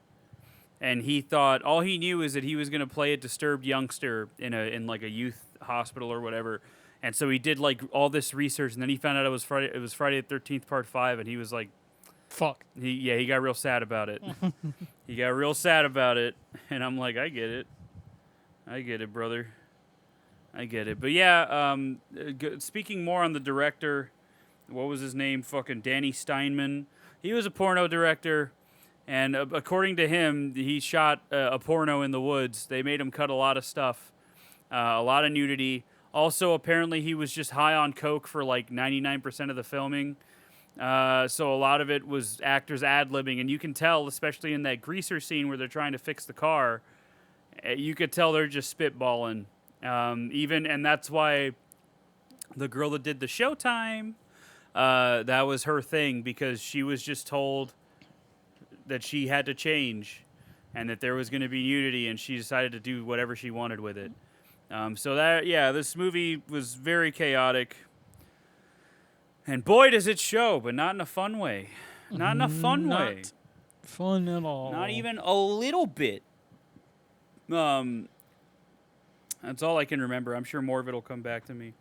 And he thought, all he knew is that he was going to play a disturbed youngster in like a youth hospital or whatever. And so he did like all this research, and then he found out it was Friday the 13th Part 5, and he was like, fuck. He got real sad about it. He got real sad about it, and I'm like, I get it, brother. I get it. But yeah, speaking more on the director, what was his name? Fucking Danny Steinman. He was a porno director, and according to him, he shot a porno in the woods. They made him cut a lot of stuff, a lot of nudity. Also, apparently, he was just high on coke for like 99% of the filming. So a lot of it was actors ad-libbing, and you can tell, especially in that greaser scene where they're trying to fix the car, you could tell they're just spitballing. And that's why the girl that did the Showtime, that was her thing because she was just told that she had to change and that there was going to be nudity, and she decided to do whatever she wanted with it. This movie was very chaotic. And boy, does it show, but not in a fun way. Not in a fun way. Not fun at all. Not even a little bit. That's all I can remember. I'm sure more of it will come back to me.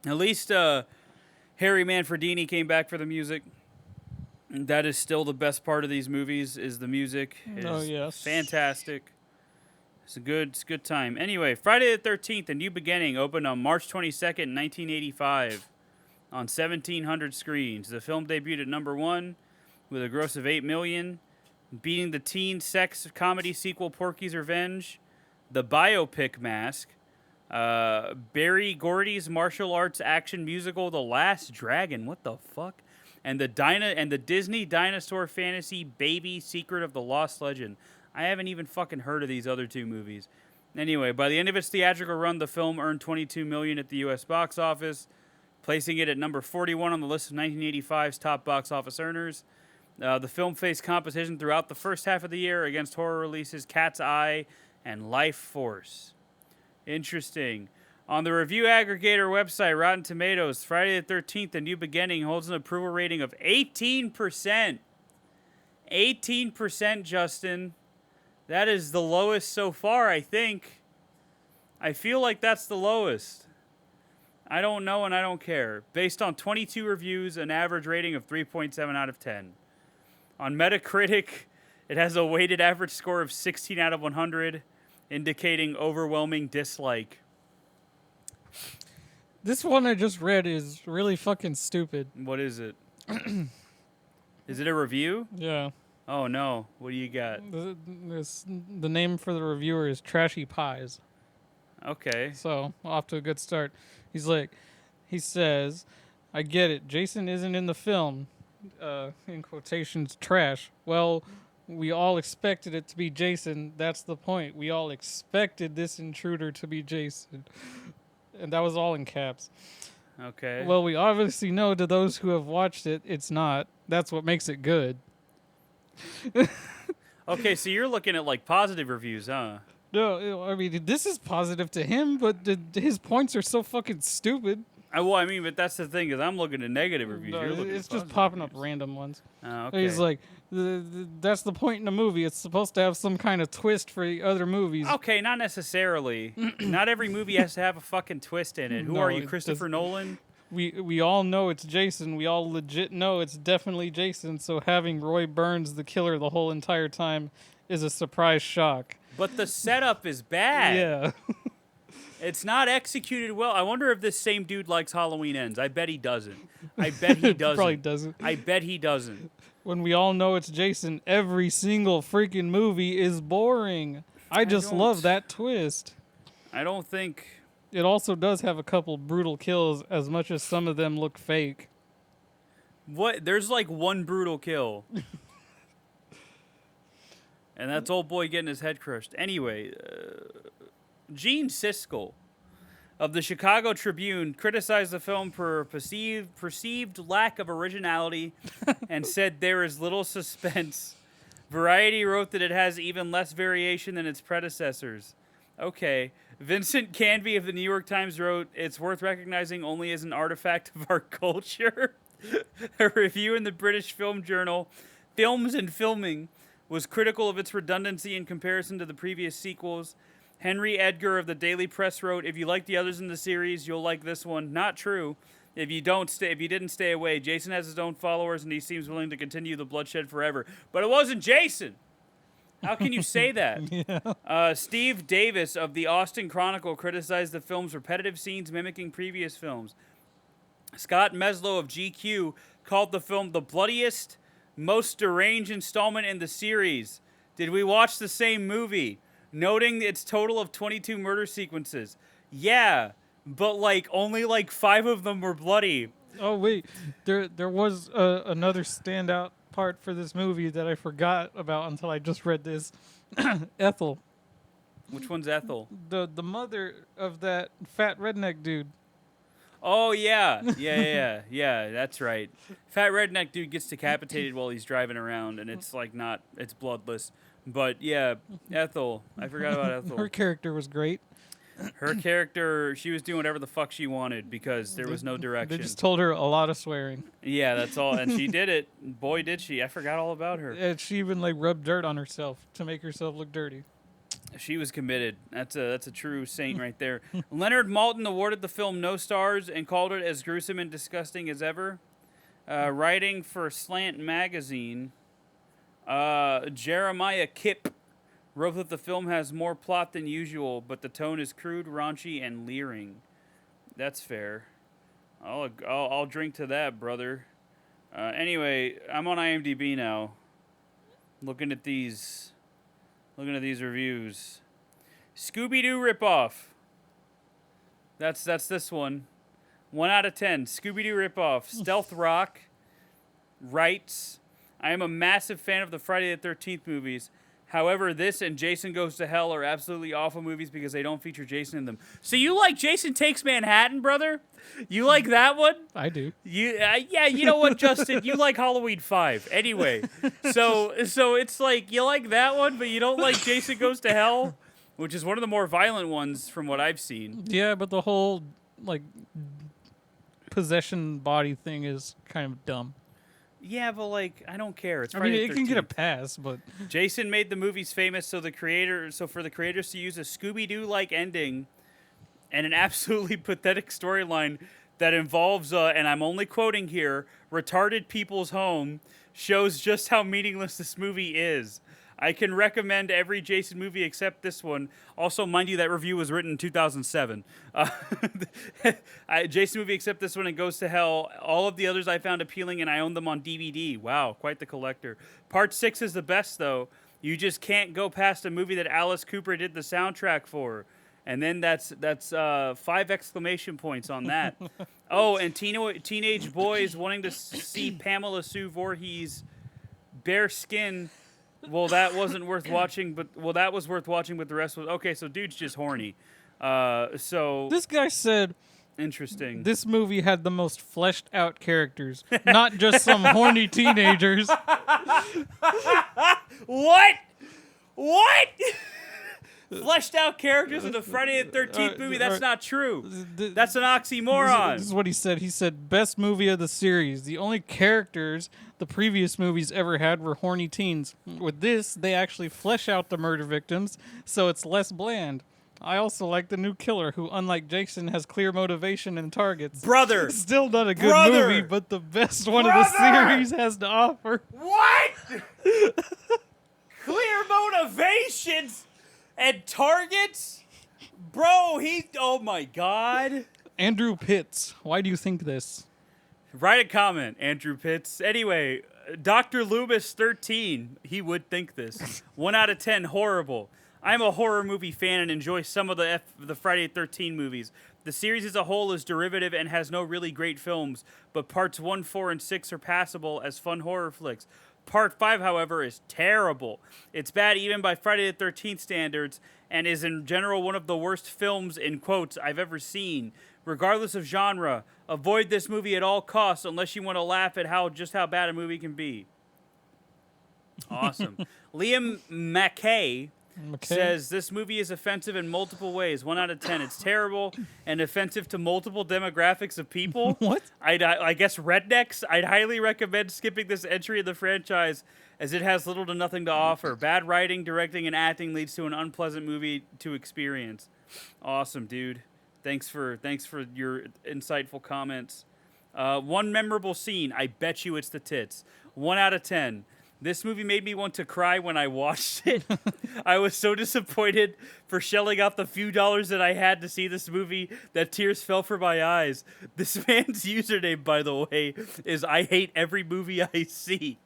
At least Harry Manfredini came back for the music. That is still the best part of these movies, is the music. It's fantastic. It's a good time. Anyway, Friday the 13th, A New Beginning, opened on March 22nd, 1985 on 1,700 screens. The film debuted at number 1 with a gross of $8 million, beating the teen sex comedy sequel Porky's Revenge, the biopic Mask, Barry Gordy's martial arts action musical The Last Dragon. What the fuck? And the Disney dinosaur fantasy Baby Secret of the Lost Legend. I haven't even fucking heard of these other two movies. Anyway, by the end of its theatrical run, the film earned $22 million at the U.S. box office, placing it at number 41 on the list of 1985's top box office earners. The film faced competition throughout the first half of the year against horror releases Cat's Eye and Life Force. Interesting. On the review aggregator website, Rotten Tomatoes, Friday the 13th, A New Beginning holds an approval rating of 18%. 18%, Justin. That is the lowest so far, I think. I feel like that's the lowest. I don't know and I don't care. Based on 22 reviews, an average rating of 3.7 out of 10. On Metacritic, it has a weighted average score of 16 out of 100, indicating overwhelming dislike. This one I just read is really fucking stupid. What is it? Is it a review? Yeah. Oh, no. What do you got? The name for the reviewer is Trashy Pies. Okay. So, off to a good start. He says, I get it. Jason isn't in the film. In quotations, trash. Well, we all expected it to be Jason. That's the point. We all expected this intruder to be Jason. And that was all in caps. Okay. Well, we obviously know to those who have watched it, it's not. That's what makes it good. Okay, so you're looking at like positive reviews, huh? No, I mean, this is positive to him, but his points are so fucking stupid. But that's the thing, is I'm looking at negative reviews. No, You're looking it's at just positive popping up reviews. random ones. Oh, okay. He's like, that's the point in the movie. It's supposed to have some kind of twist for the other movies. Okay, not necessarily. Not every movie has to have a fucking twist in it. Who No, are you, it Christopher Nolan? We all know it's Jason. We all legit know it's definitely Jason. So having Roy Burns the killer the whole entire time is a surprise shock. But the setup is bad. Yeah. It's not executed well. I wonder if this same dude likes Halloween Ends. I bet he doesn't. I bet he doesn't. Probably doesn't. I bet he doesn't. When we all know it's Jason, every single freaking movie is boring. I just love that twist. I don't think... It also does have a couple brutal kills, as much as some of them look fake. What? There's like one brutal kill. And that's old boy getting his head crushed. Anyway, Gene Siskel of the Chicago Tribune criticized the film for perceived lack of originality and said there is little suspense. Variety wrote that it has even less variation than its predecessors. Okay. Vincent Canby of the New York Times wrote, it's worth recognizing only as an artifact of our culture. A review in the British Film Journal, Films and Filming, was critical of its redundancy in comparison to the previous sequels. Henry Edgar of the Daily Press wrote, if you like the others in the series, you'll like this one. Not true. If you didn't stay away, Jason has his own followers and he seems willing to continue the bloodshed forever. But it wasn't Jason. How can you say that? Yeah. Steve Davis of the Austin Chronicle criticized the film's repetitive scenes mimicking previous films. Scott Meslow of GQ called the film the bloodiest, most deranged installment in the series. Did we watch the same movie? Noting its total of 22 murder sequences. Yeah, but only 5 of them were bloody. Oh wait, there was another standout part for this movie that I forgot about until I just read this. Ethel, Which one's Ethel? the mother of that fat redneck dude. Oh yeah. That's right. Fat redneck dude gets decapitated while he's driving around, and it's like it's bloodless. But yeah, Ethel. I forgot about Ethel. Her character was great. Her character, she was doing whatever the fuck she wanted because there was no They direction. just told her a lot of swearing. Yeah, that's all, and she did it. Boy, did she! I forgot all about her. And she even like rubbed dirt on herself to make herself look dirty. She was committed. That's a true saint right there. Leonard Maltin awarded the film no stars and called it as gruesome and disgusting as ever. Writing for Slant Magazine, Jeremiah Kipp wrote that the film has more plot than usual, but the tone is crude, raunchy, and leering. That's fair. I'll drink to that, brother. Anyway, I'm on IMDb now. Looking at these reviews. Scooby-Doo ripoff. That's this one. 1 out of 10. Scooby-Doo ripoff. Stealth Rock writes, I am a massive fan of the Friday the 13th movies. However, this and Jason Goes to Hell are absolutely awful movies because they don't feature Jason in them. So you like Jason Takes Manhattan, brother? You like that one? I do. Yeah, you know what, Justin? You like Halloween 5. Anyway, so it's like you like that one, but you don't like Jason Goes to Hell, which is one of the more violent ones from what I've seen. Yeah, but the whole like possession body thing is kind of dumb. Yeah, but like I don't care. It's I mean, Friday it the can get a 13th. pass, but Jason made the movies famous, so for the creators to use a Scooby-Doo like ending and an absolutely pathetic storyline that involves, and I'm only quoting here, retarded people's home, shows just how meaningless this movie is. I can recommend every Jason movie except this one. Also, mind you, that review was written in 2007. Jason movie except this one and Goes to Hell. All of the others I found appealing and I own them on DVD. Wow, quite the collector. Part 6 is the best, though. You just can't go past a movie that Alice Cooper did the soundtrack for. And then that's 5 exclamation points on that. Oh, and teenage boys wanting to see Pamela Sue Voorhees bare skin. Well, that wasn't worth watching, that was worth watching, but the rest was okay. So, dude's just horny. So this guy said interesting. this movie had the most fleshed out characters, not just some horny teenagers. What? Fleshed out characters in the Friday the 13th movie? That's not true. That's an oxymoron. This is what he said. He said, best movie of the series. The only characters the previous movies ever had were horny teens. With this, they actually flesh out the murder victims, so it's less bland. I also like the new killer, who, unlike Jason, has clear motivation and targets. Brother! Still not a good Brother! movie, but the best one of the series has to offer. What? Clear motivations and targets? Bro, oh my God. Andrew Pitts, why do you think this? Write a comment, Andrew Pitts. Anyway, Dr. Loomis 13, he would think this. 1 out of 10, horrible. I'm a horror movie fan and enjoy some of the Friday the 13 movies. The series as a whole is derivative and has no really great films, but parts 1, 4, and 6 are passable as fun horror flicks. Part 5, however, is terrible. It's bad even by Friday the 13th standards and is in general one of the worst films, in quotes, I've ever seen. Regardless of genre, avoid this movie at all costs unless you want to laugh at just how bad a movie can be. Awesome. Liam McKay says this movie is offensive in multiple ways. 1 out of 10. It's terrible and offensive to multiple demographics of people. What? I guess rednecks. I'd highly recommend skipping this entry in the franchise as it has little to nothing to offer. Bad writing, directing, and acting leads to an unpleasant movie to experience. Awesome, dude. Thanks for your insightful comments. One memorable scene. I bet you it's the tits. 1 out of 10. This movie made me want to cry when I watched it. I was so disappointed for shelling out the few dollars that I had to see this movie that tears fell from my eyes. This man's username, by the way, is I hate every movie I see.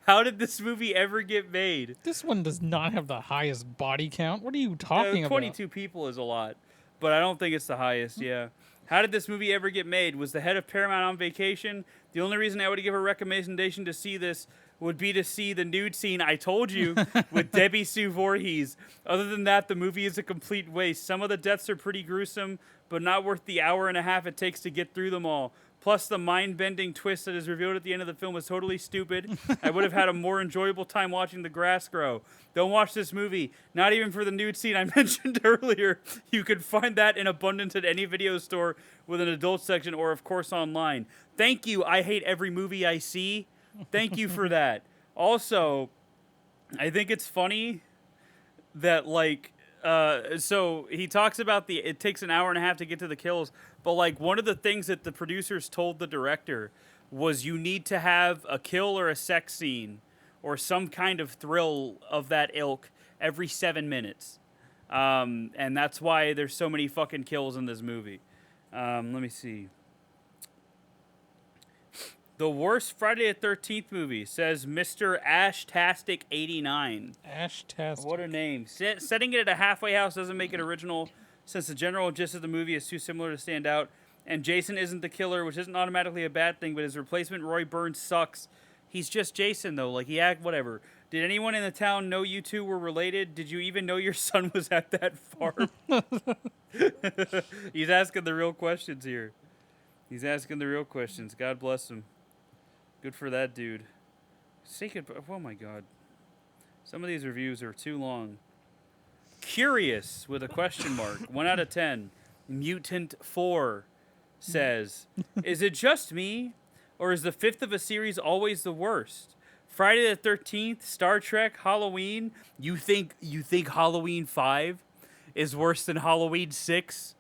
How did this movie ever get made? This one does not have the highest body count. What are you talking about? 22 people is a lot, but I don't think it's the highest, yeah. How did this movie ever get made? Was the head of Paramount on vacation? The only reason I would give a recommendation to see this would be to see the nude scene I told you with Debbie Sue Voorhees. Other than that, the movie is a complete waste. Some of the deaths are pretty gruesome, but not worth the hour and a half it takes to get through them all. Plus, the mind-bending twist that is revealed at the end of the film is totally stupid. I would have had a more enjoyable time watching the grass grow. Don't watch this movie. Not even for the nude scene I mentioned earlier. You can find that in abundance at any video store with an adult section or, of course, online. Thank you. I hate every movie I see. Thank you for that. Also, I think it's funny that, like, so he talks about it takes an hour and a half to get to the kills, but like one of the things that the producers told the director was you need to have a kill or a sex scene or some kind of thrill of that ilk every 7 minutes. And that's why there's so many fucking kills in this movie. Let me see. The worst Friday the 13th movie, says Mr. Ashtastic89. Ashtastic. What a name. Setting it at a halfway house doesn't make it original, since the general gist of the movie is too similar to stand out. And Jason isn't the killer, which isn't automatically a bad thing, but his replacement, Roy Burns, sucks. He's just Jason, though. Like, whatever. Did anyone in the town know you two were related? Did you even know your son was at that farm? He's asking the real questions here. He's asking the real questions. God bless him. Good for that dude. Oh my god. Some of these reviews are too long. Curious with a question mark. 1 out of 10. Mutant 4 says, is it just me, or is the 5th of a series always the worst? Friday the 13th, Star Trek, Halloween. You think Halloween 5 is worse than Halloween 6?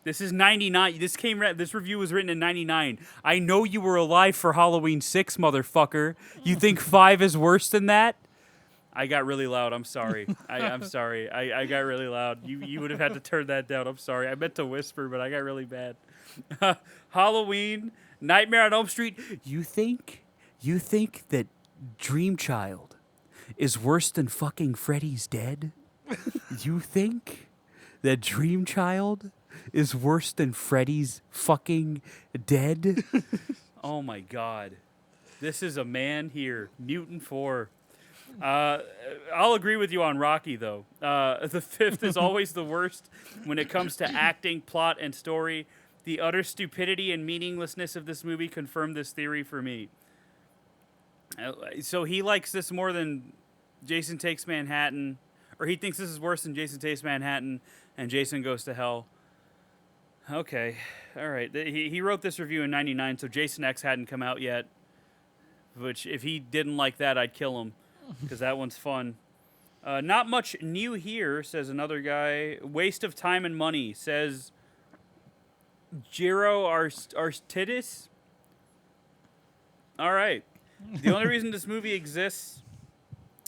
This is 99. This review was written in 99. I know you were alive for Halloween 6, motherfucker. You think 5 is worse than that? I got really loud. I'm sorry. I'm sorry. I got really loud. You would have had to turn that down. I'm sorry. I meant to whisper, but I got really bad. Halloween, Nightmare on Elm Street. You think that Dream Child is worse than fucking Freddy's Dead? You think that Dream Child is worse than Freddy's fucking Dead? Oh my god. This is a man here. Mutant 4. I'll agree with you on Rocky, though. The 5th is always the worst when it comes to acting, plot, and story. The utter stupidity and meaninglessness of this movie confirm this theory for me. So he likes this more than Jason Takes Manhattan, or he thinks this is worse than Jason Takes Manhattan and Jason Goes to Hell. Okay, all right. He wrote this review in 99, so Jason X hadn't come out yet, which if he didn't like that, I'd kill him, because that one's fun. Not much new here, says another guy. Waste of time and money, says Jiro Arstidis. All right. The only reason this movie exists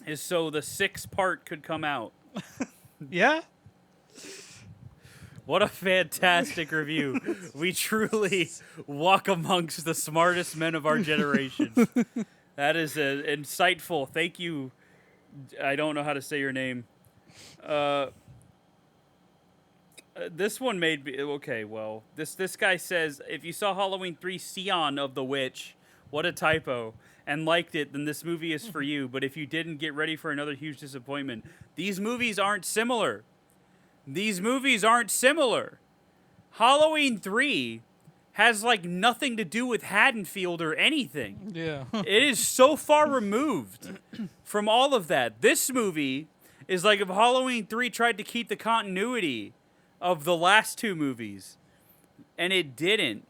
is so the 6th part could come out. Yeah? What a fantastic review. We truly walk amongst the smartest men of our generation. That is insightful. Thank you. I don't know how to say your name. This one made me... Okay, well, this guy says, if you saw Halloween 3 Scion of the Witch, what a typo, and liked it, then this movie is for you. But if you didn't, get ready for another huge disappointment. These movies aren't similar. Halloween 3 has, like, nothing to do with Haddonfield or anything. Yeah. It is so far removed from all of that. This movie is like if Halloween 3 tried to keep the continuity of the last 2 movies, and it didn't.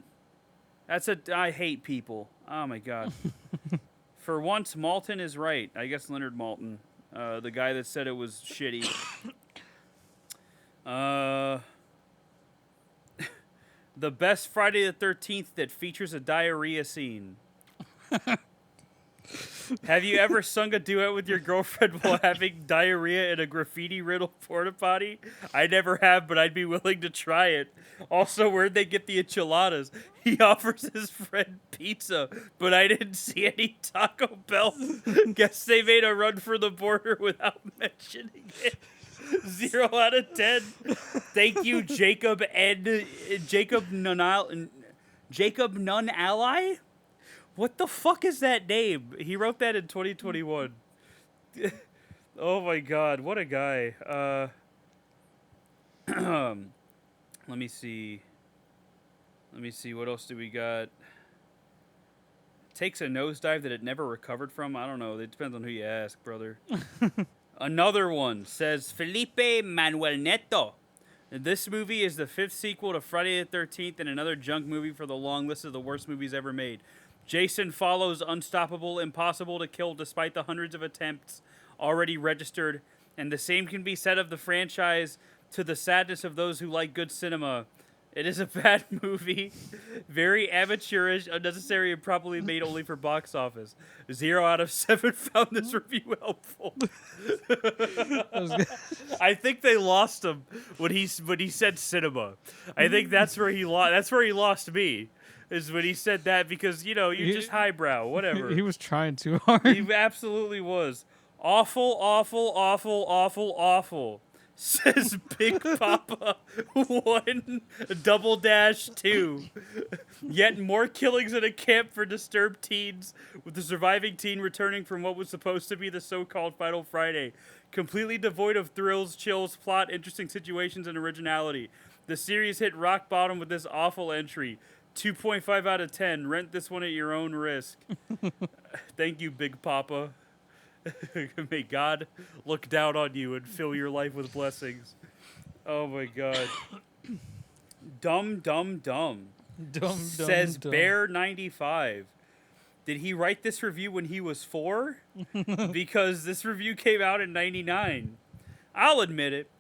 I hate people. Oh, my God. For once, Malton is right. I guess Leonard Malton, the guy that said it was shitty. The best Friday the 13th that features a diarrhea scene. Have you ever sung a duet with your girlfriend while having diarrhea in a graffiti-riddled porta potty? I never have, but I'd be willing to try it. Also, where'd they get the enchiladas? He offers his friend pizza, but I didn't see any Taco Bell. Guess they made a run for the border without mentioning it. 0 out of 10. Thank you, Jacob Nunn Ally. What the fuck is that name? He wrote that in 2021. Oh my god, what a guy. Let me see. What else do we got? Takes a nosedive that it never recovered from. I don't know. It depends on who you ask, brother. Another one says Felipe Manuel Neto. This movie is the 5th sequel to Friday the 13th and another junk movie for the long list of the worst movies ever made. Jason follows unstoppable, impossible to kill despite the hundreds of attempts already registered, and the same can be said of the franchise, to the sadness of those who like good cinema. It is a bad movie, very amateurish, unnecessary, and probably made only for box office. 0 out of 7 found this review helpful. I think they lost him when he said cinema. I think that's where he lost. That's where he lost me. Is when he said that, because you're just highbrow, whatever. He was trying too hard. He absolutely was. Awful, awful, awful, awful, awful. Says Big Papa 1-2. Yet more killings at a camp for disturbed teens, with the surviving teen returning from what was supposed to be the so-called Final Friday. Completely devoid of thrills, chills, plot, interesting situations, and originality. The series hit rock bottom with this awful entry. 2.5 out of 10. Rent this one at your own risk. Thank you, Big Papa. May God look down on you and fill your life with blessings. Oh my God. Dumb. Says Bear95. Did he write this review when he was 4? Because this review came out in 99. I'll admit it.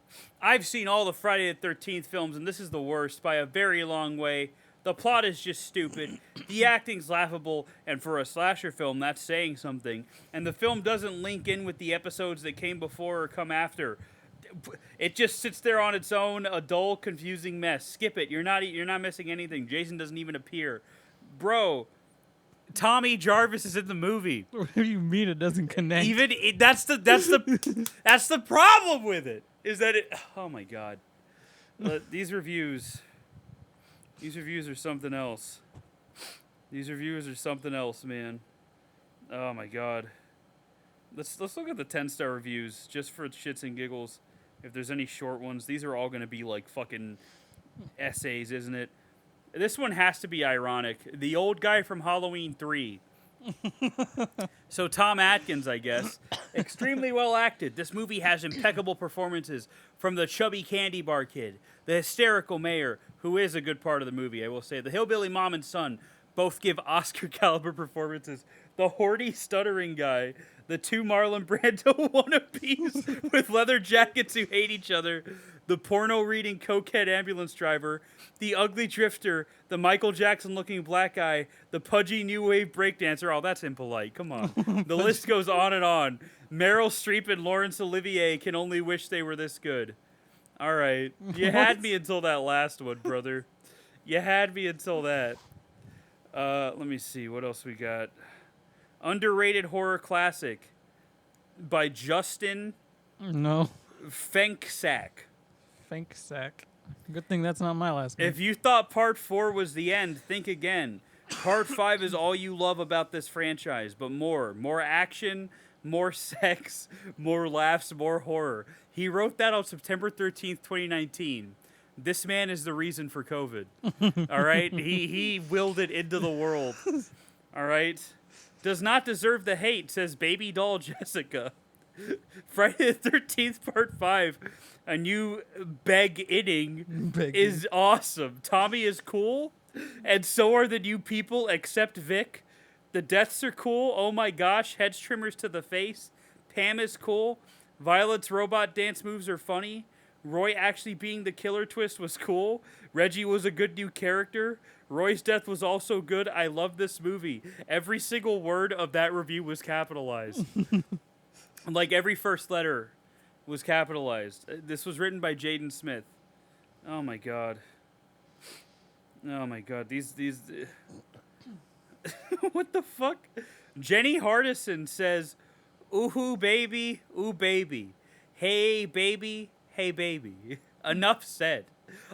I've seen all the Friday the 13th films, and this is the worst by a very long way. The plot is just stupid. The acting's laughable, and for a slasher film, that's saying something. And the film doesn't link in with the episodes that came before or come after. It just sits there on its own, a dull, confusing mess. Skip it. You're not missing anything. Jason doesn't even appear. Bro, Tommy Jarvis is in the movie. What do you mean it doesn't connect? That's the problem with it. Is that it? Oh my God. These reviews are something else. These reviews are something else, man. Oh my God. Let's look at the 10-star reviews just for shits and giggles. If there's any short ones, these are all going to be like fucking essays, isn't it? This one has to be ironic. The old guy from Halloween 3. So Tom Atkins, I guess. Extremely well acted. This movie has impeccable performances from the chubby candy bar kid, the hysterical mayor, who is a good part of the movie, I will say. The hillbilly mom and son both give Oscar-caliber performances. The horny, stuttering guy, the 2 Marlon Brando wannabes with leather jackets who hate each other, the porno-reading cokehead ambulance driver, the ugly drifter, the Michael Jackson-looking black guy, the pudgy new wave breakdancer. Oh, that's impolite. Come on. The list goes on and on. Meryl Streep and Laurence Olivier can only wish they were this good. All right. You had me until that last one, brother. You had me until that. Let me see. What else we got? Underrated horror classic by Justin Fenksack. Good thing that's not my last name. If you thought Part 4 was the end, think again. Part 5 is all you love about this franchise, but more. More action, more sex, more laughs, more horror. He wrote that on September 13th, 2019. This man is the reason for COVID. All right? He willed it into the world. All right? Does not deserve the hate, says Baby Doll Jessica. Friday the 13th, Part 5, a new inning is awesome. Tommy is cool, and so are the new people, except Vic. The deaths are cool. Oh my gosh, hedge trimmers to the face. Pam is cool. Violet's robot dance moves are funny. Roy actually being the killer twist was cool. Reggie was a good new character. Roy's death was also good. I love this movie. Every single word of that review was capitalized. Like every first letter was capitalized. This was written by Jaden Smith. Oh my God. Oh my God. These what the fuck? Jenny Hardison says, "Ooh baby, ooh baby. Hey baby, hey baby." Enough said.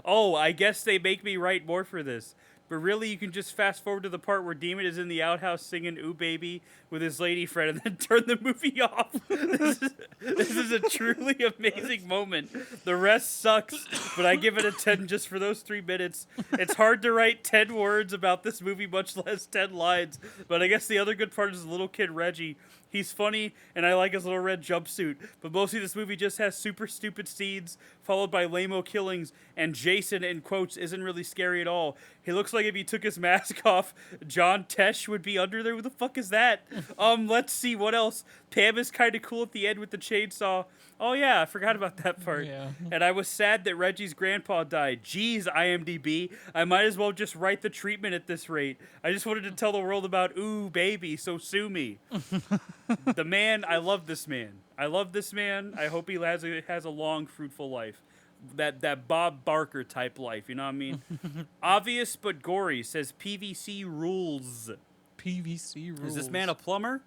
Oh, I guess they make me write more for this. But really, you can just fast forward to the part where Demon is in the outhouse singing "Ooh Baby" with his lady friend, and then turn the movie off. This is a truly amazing moment. The rest sucks, but I give it a 10 just for those 3 minutes. It's hard to write 10 words about this movie, much less 10 lines. But I guess the other good part is the little kid Reggie. He's funny, and I like his little red jumpsuit. But mostly this movie just has super stupid scenes, followed by lame-o killings, and Jason, in quotes, isn't really scary at all. He looks like if he took his mask off, John Tesh would be under there. Who the fuck is that? Let's see, what else? Pam is kind of cool at the end with the chainsaw. Oh yeah, I forgot about that part. Yeah. And I was sad that Reggie's grandpa died. Jeez, IMDb, I might as well just write the treatment at this rate. I just wanted to tell the world about Ooh Baby, so sue me. The man, I love this man. I love this man. I hope he has a long, fruitful life. That Bob Barker type life, you know what I mean? Obvious but gory, says PVC rules. PVC rules. Is this man a plumber?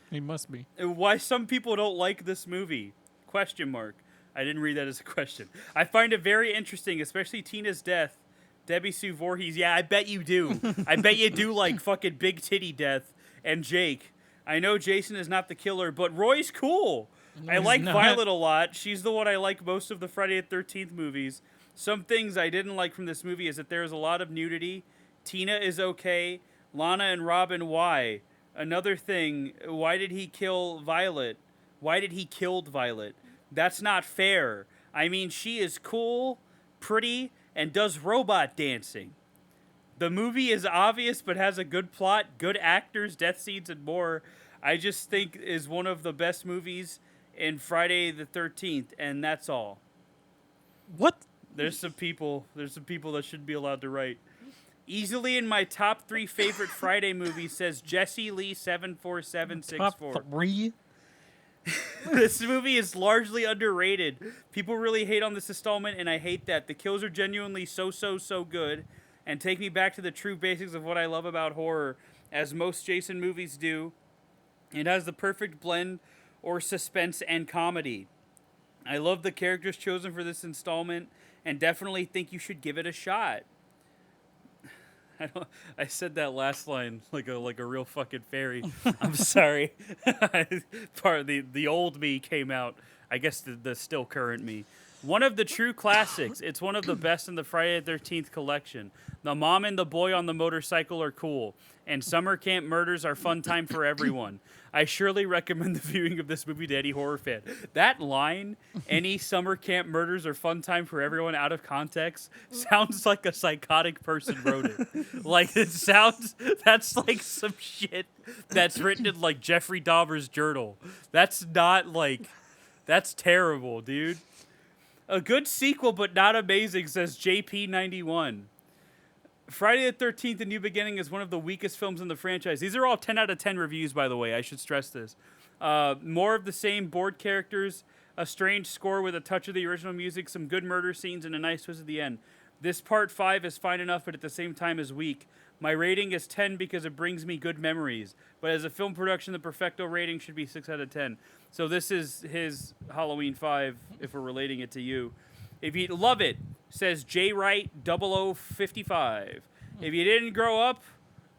He must be. Why some people don't like this movie? Question mark. I didn't read that as a question. I find it very interesting, especially Tina's death. Debbie Sue Voorhees. Yeah, I bet you do. I bet you do like fucking big titty death. And Jake. I know Jason is not the killer, but Roy's cool. No, I like not. Violet a lot. She's the one I like most of the Friday the 13th movies. Some things I didn't like from this movie is that there is a lot of nudity. Tina is okay. Lana and Robin, why? Another thing, why did he kill Violet? Why did he kill Violet? That's not fair. I mean, she is cool, pretty, and does robot dancing. The movie is obvious but has a good plot, good actors, death scenes, and more. I just think is one of the best movies in Friday the 13th, and that's all. What? There's some people that shouldn't be allowed to write. Easily in my top 3 favorite Friday movies, says Jesse Lee 74764. Top 3? This movie is largely underrated. People really hate on this installment, and I hate that. The kills are genuinely so good, and take me back to the true basics of what I love about horror, as most Jason movies do. It has the perfect blend or suspense and comedy. I love the characters chosen for this installment, and definitely think you should give it a shot. I said that last line like a real fucking fairy. I'm sorry. Part of the old me came out. I guess the still current me. One of the true classics. It's one of the best in the Friday the 13th collection. The mom and the boy on the motorcycle are cool, and summer camp murders are fun time for everyone. I surely recommend the viewing of this movie to any horror fan. That line, any summer camp murders are fun time for everyone, out of context, sounds like a psychotic person wrote it. Like, it sounds, that's like some shit that's written in like Jeffrey Dahmer's journal. That's not like, that's terrible, dude. A good sequel, but not amazing, says JP91. Friday the 13th, A New Beginning is one of the weakest films in the franchise. These are all 10 out of 10 reviews, by the way. I should stress this. More of the same, bored characters, a strange score with a touch of the original music, some good murder scenes, and a nice twist at the end. This part 5 is fine enough, but at the same time is weak. My rating is 10 because it brings me good memories. But as a film production, the perfecto rating should be 6 out of 10. So this is his Halloween 5, if we're relating it to you. If you love it, says J Wright 0055. If you didn't grow up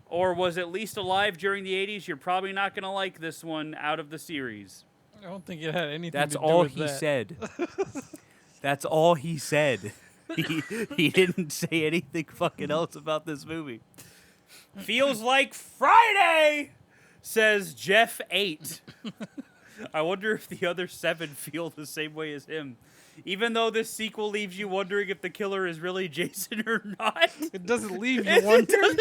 or was at least alive during the 80s, you're probably not going to like this one out of the series. I don't think it had anything That's to do all with he that. said. That's all he said. He didn't say anything fucking else about this movie. Feels like Friday, says Jeff 8. I wonder if the other 7 feel the same way as him. Even though this sequel leaves you wondering if the killer is really Jason or not. It doesn't leave you wondering.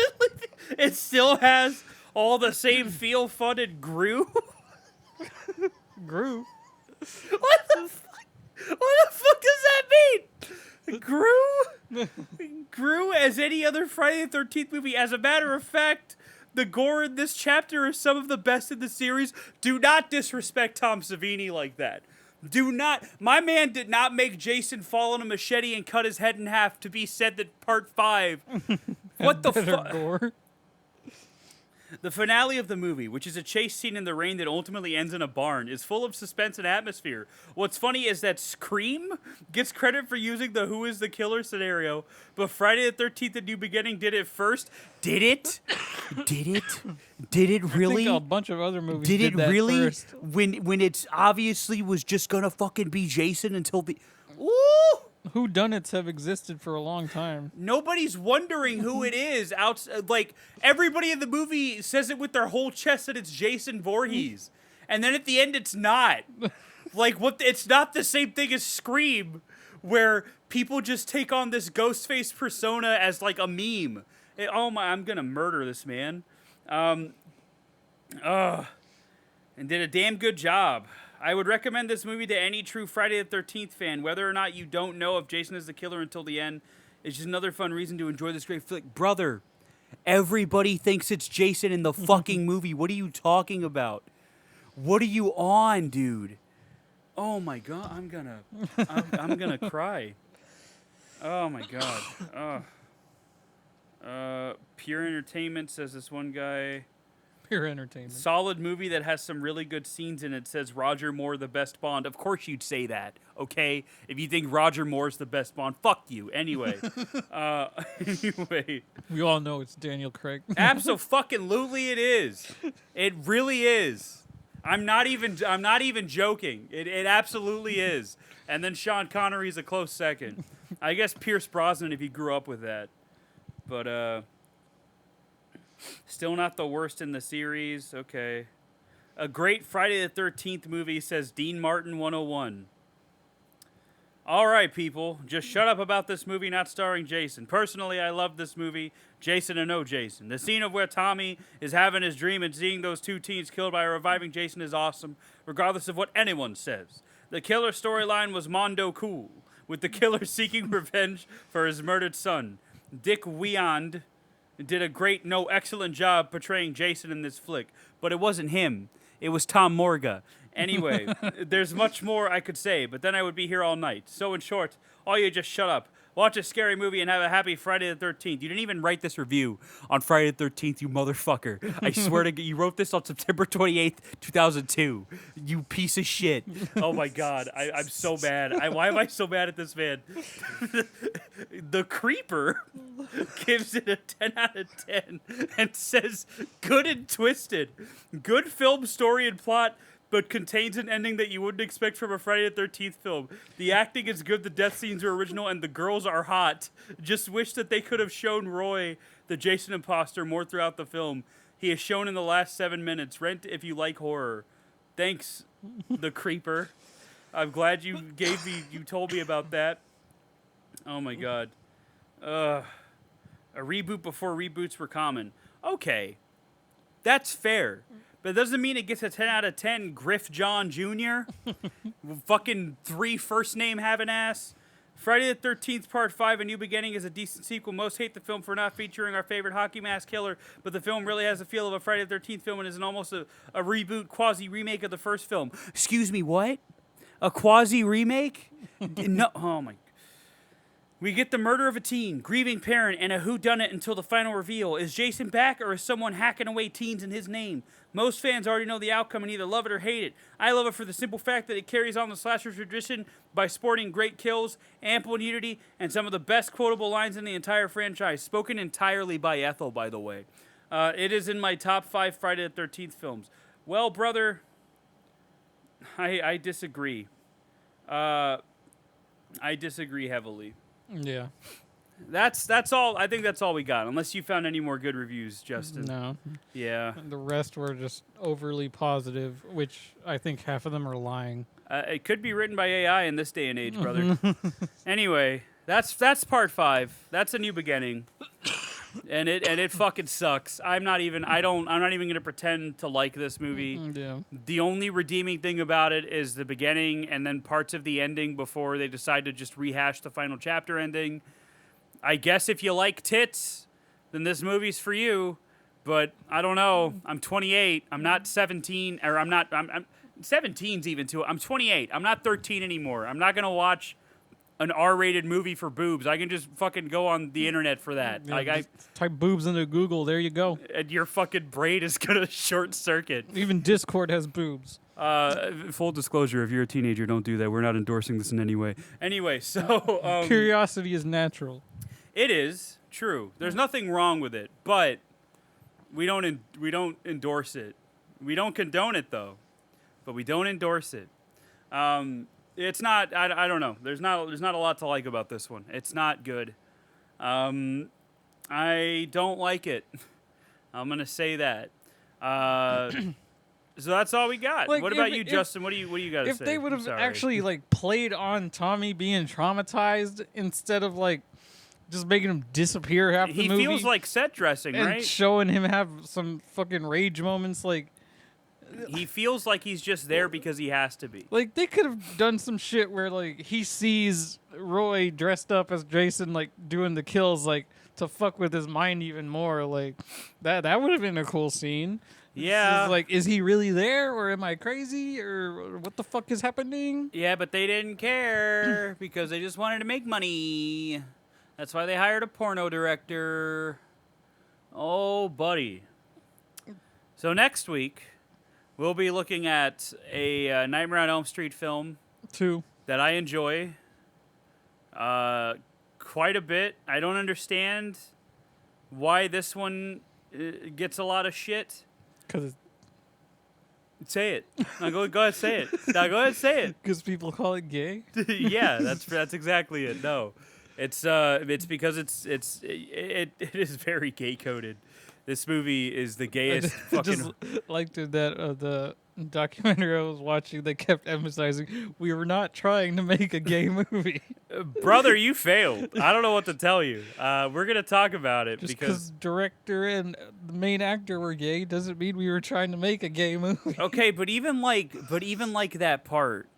It still has all the same feel, fun, and Gru. Gru. What the fuck does that mean? Gru as any other Friday the 13th movie. As a matter of fact, the gore in this chapter is some of the best in the series. Do not disrespect Tom Savini like that. Do not. My man did not make Jason fall on a machete and cut his head in half to be said that part 5. What the fuck? The finale of the movie, which is a chase scene in the rain that ultimately ends in a barn, is full of suspense and atmosphere. What's funny is that Scream gets credit for using the Who is the Killer scenario, but Friday the 13th: A New Beginning did it first. Did it? Did it? Did it really? I think a bunch of other movies Did it that really? first. When it's obviously was just gonna fucking be Jason until the... Ooh! Whodunits have existed for a long time. Nobody's wondering who it is. Like, everybody in the movie says it with their whole chest that it's Jason Voorhees. And then at the end, it's not. Like, it's not the same thing as Scream, where people just take on this Ghostface persona as, like, a meme. Oh, my, I'm gonna murder this man. And did a damn good job. I would recommend this movie to any true Friday the 13th fan, whether or not you don't know if Jason is the killer until the end. It's just another fun reason to enjoy this great flick. Brother, everybody thinks it's Jason in the fucking movie. What are you talking about? What are you on, dude? Oh my God, I'm gonna cry. Oh my God. Pure Entertainment, says this one guy. Pure entertainment. Solid movie that has some really good scenes in it, says Roger Moore, the best Bond. Of course you'd say that, okay? If you think Roger Moore's the best Bond, fuck you. Anyway. Anyway. We all know it's Daniel Craig. Absolutely it is. It really is. I'm not even joking. It absolutely is. And then Sean Connery's a close second. I guess Pierce Brosnan if he grew up with that. But still not the worst in the series. Okay. A great Friday the 13th movie, says Dean Martin 101. All right, people. Just shut up about this movie not starring Jason. Personally, I love this movie, Jason and no Jason. The scene of where Tommy is having his dream and seeing those two teens killed by a reviving Jason is awesome, regardless of what anyone says. The killer storyline was mondo cool, with the killer seeking revenge for his murdered son. Dick Wiand did a great, no, excellent job portraying Jason in this flick. But it wasn't him. It was Tom Morga. Anyway, there's much more I could say, but then I would be here all night. So in short, all you just shut up. Watch a scary movie and have a happy Friday the 13th. You didn't even write this review on Friday the 13th, you motherfucker. I swear to God, you wrote this on September 28th, 2002. You piece of shit. Oh my God, I'm so mad. Why am I so mad at this man? The Creeper gives it a 10 out of 10 and says, good and twisted. Good film, story, and plot, but contains an ending that you wouldn't expect from a Friday the 13th film. The acting is good, the death scenes are original, and the girls are hot. Just wish that they could have shown Roy, the Jason imposter, more throughout the film. He is shown in the last 7 minutes. Rent if you like horror. Thanks, The Creeper. I'm glad you told me about that. Oh my God. A reboot before reboots were common. Okay. That's fair. But it doesn't mean it gets a 10 out of 10. Griff John Jr. Fucking 3 first name having ass. Friday the 13th Part 5, A New Beginning is a decent sequel. Most hate the film for not featuring our favorite hockey mask killer, but the film really has the feel of a Friday the 13th film and is almost a reboot, quasi-remake of the first film. Excuse me, what? A quasi-remake? No, oh my. We get the murder of a teen, grieving parent, and a whodunit until the final reveal. Is Jason back, or is someone hacking away teens in his name? Most fans already know the outcome and either love it or hate it. I love it for the simple fact that it carries on the slasher tradition by sporting great kills, ample nudity, and some of the best quotable lines in the entire franchise, spoken entirely by Ethel, by the way. It is in my top 5 Friday the 13th films. Well, brother, I disagree. I disagree heavily. Yeah. That's all. I think that's all we got. Unless you found any more good reviews, Justin. No. Yeah. The rest were just overly positive, which I think half of them are lying. It could be written by AI in this day and age, brother. Anyway, that's part 5. That's A New Beginning. And it fucking sucks. I'm not even gonna pretend to like this movie. Yeah. The only redeeming thing about it is the beginning and then parts of the ending before they decide to just rehash the final chapter ending. I guess if you like tits, then this movie's for you. But I don't know. I'm 28. I'm not 17, or I'm 17's even too. I'm 28. I'm not 13 anymore. I'm not gonna watch an R-rated movie for boobs. I can just fucking go on the internet for that. Yeah, Like just type boobs into Google. There you go. and your fucking brain is gonna short circuit. Even Discord has boobs. Full disclosure: if you're a teenager, don't do that. We're not endorsing this in any way. Anyway, so Curiosity is natural. it is true. There's nothing wrong with it, but we don't endorse it. We don't condone it though, but we don't endorse it. It's not. I don't know. There's not a lot to like about this one. It's not good. I don't like it. I'm gonna say that. So that's all we got. Like, what about if- you, if- Justin? What do you got to say? If they would I'm have sorry. actually like played on Tommy being traumatized instead of like just making him disappear half the he movie, feels like set dressing, and right? showing him have some fucking rage moments, like He feels like he's just there because he has to be. they could have done some shit where like he sees Roy dressed up as Jason, like doing the kills, like to fuck with his mind even more. Like that would have been a cool scene. Yeah. It's like, is he really there, or am I crazy, or what the fuck is happening? Yeah, but they didn't care because they just wanted to make money. That's why they hired a porno director. Oh, buddy. So next week, we'll be looking at a Nightmare on Elm Street film 2. that I enjoy quite a bit. I don't understand why this one gets a lot of shit. Because Say it. No, go ahead, say it. No, go ahead, say it. people call it gay. Yeah, that's exactly it. No, it's because it is very gay coded. This movie is the gayest I fucking. just liked it that the documentary I was watching, they kept emphasizing we were not trying to make a gay movie. Brother, you failed. I don't know what to tell you. We're gonna talk about it Just because because director and the main actor were gay doesn't mean we were trying to make a gay movie. okay, but even like that part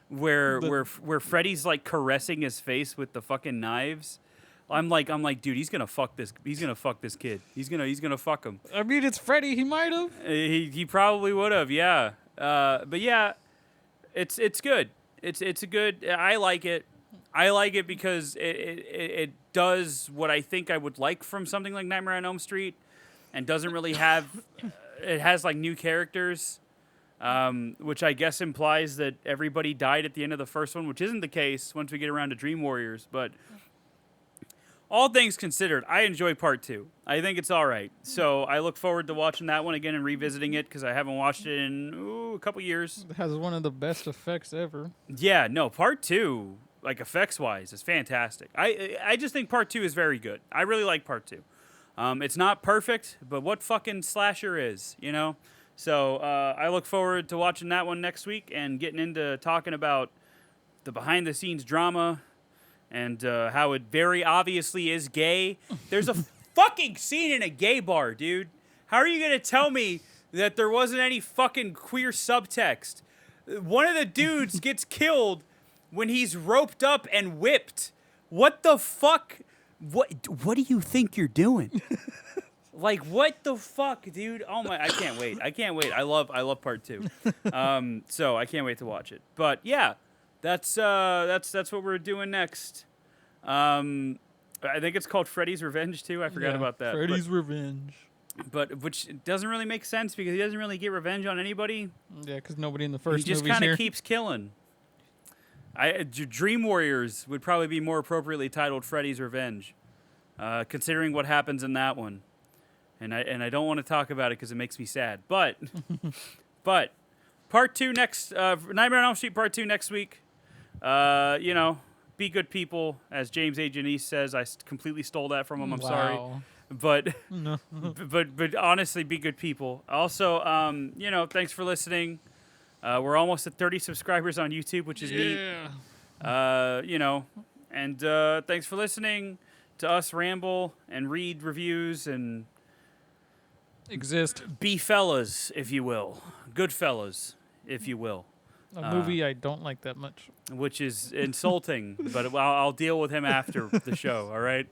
where Freddy's like caressing his face with the fucking knives. I'm like, dude, he's gonna fuck this kid. He's gonna fuck him. I mean, it's Freddy. He might have. He probably would have, yeah. But yeah, it's good. It's a good. I like it. I like it because it does what I think I would like from something like Nightmare on Elm Street, and doesn't really have. It has like new characters, which I guess implies that everybody died at the end of the first one, which isn't the case once we get around to Dream Warriors, but. All things considered, I enjoy part 2. I think it's all right. So I look forward to watching that one again and revisiting it because I haven't watched it in a couple years. It has one of the best effects ever. Yeah, no, part 2, like effects-wise, is fantastic. I just think part 2 is very good. I really like part 2. It's not perfect, but what fucking slasher is, you know? So I look forward to watching that one next week and getting into talking about the behind-the-scenes drama, and how it very obviously is gay. There's a fucking scene in a gay bar, dude. How are you going to tell me that there wasn't any fucking queer subtext? One of the dudes gets killed when he's roped up and whipped. What the fuck? What do you think you're doing? Like, what the fuck, dude? Oh my, I can't wait. I love part 2. So I can't wait to watch it. But yeah. That's what we're doing next. I think it's called Freddy's Revenge too. I forgot about that. Freddy's Revenge. But which doesn't really make sense because he doesn't really get revenge on anybody. Yeah, because nobody in the first He just movie's kind here. of keeps killing. Dream Warriors would probably be more appropriately titled Freddy's Revenge, considering what happens in that one. And I don't want to talk about it because it makes me sad. But part 2 next. Nightmare on Elm Street Part 2 next week. Be good people, as James A. Janice says. I completely stole that from him. I'm sorry, but No. but honestly, be good people. Also, thanks for listening. We're almost at 30 subscribers on YouTube, which is neat. And thanks for listening to us ramble and read reviews and Exist. be fellas, if you will, good fellas, if you will. A movie I don't like that much. Which is insulting, but I'll deal with him after the show. All right,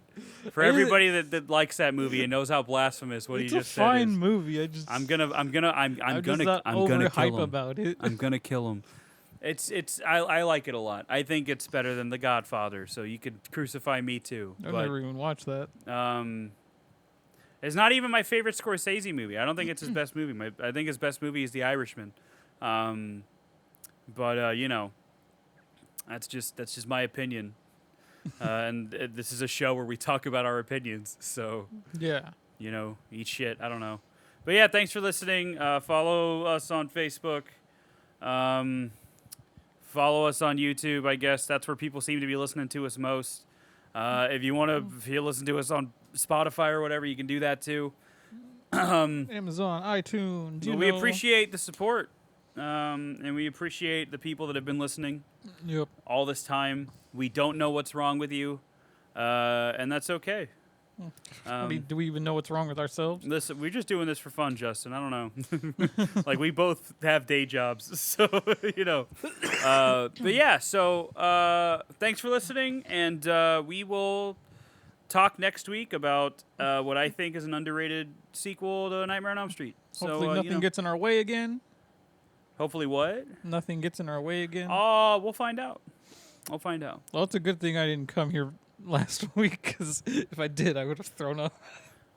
for everybody that likes that movie and knows how blasphemous what he just said It's a fine is, movie. I'm gonna just not kill overhype him. about it. I'm gonna kill him. I like it a lot. I think it's better than The Godfather, so you could crucify me too. I've but, never even watched that. It's not even my favorite Scorsese movie. I don't think it's his best movie. I think his best movie is The Irishman. But you know, that's just my opinion. And this is a show where we talk about our opinions. So Yeah. you know, eat shit. I don't know. But yeah, thanks for listening. Follow us on Facebook. Follow us on YouTube. I guess that's where people seem to be listening to us most. If you listen to us on Spotify or whatever, you can do that too. Amazon, iTunes. We appreciate the support, and we appreciate the people that have been listening Yep. all this time. We don't know what's wrong with you, and that's okay. Do we even know what's wrong with ourselves? Listen, we're just doing this for fun, Justin. I don't know. Like, we both have day jobs, so, you know. But yeah, so thanks for listening, and we will talk next week about what I think is an underrated sequel to Nightmare on Elm Street. Hopefully so, nothing gets in our way again. Hopefully what? Nothing gets in our way again. Oh, we'll find out. We'll find out. Well, it's a good thing I didn't come here last week, because if I did, I would have thrown up.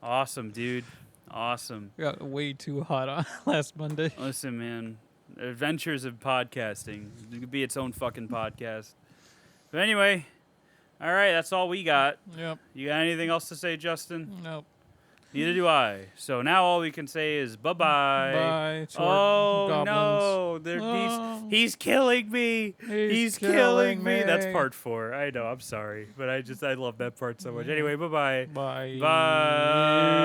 Awesome, dude. Awesome. Got way too hot on last Monday. Listen, man. Adventures of podcasting. It could be its own fucking podcast. But anyway, all right, that's all we got. Yep. You got anything else to say, Justin? Nope. Neither do I. So now all we can say is bye-bye. Bye. Oh, Goblins. no. He's killing me. He's killing me. That's part 4. I know. I'm sorry. But I love that part so much. Anyway, bye-bye. Bye. Bye.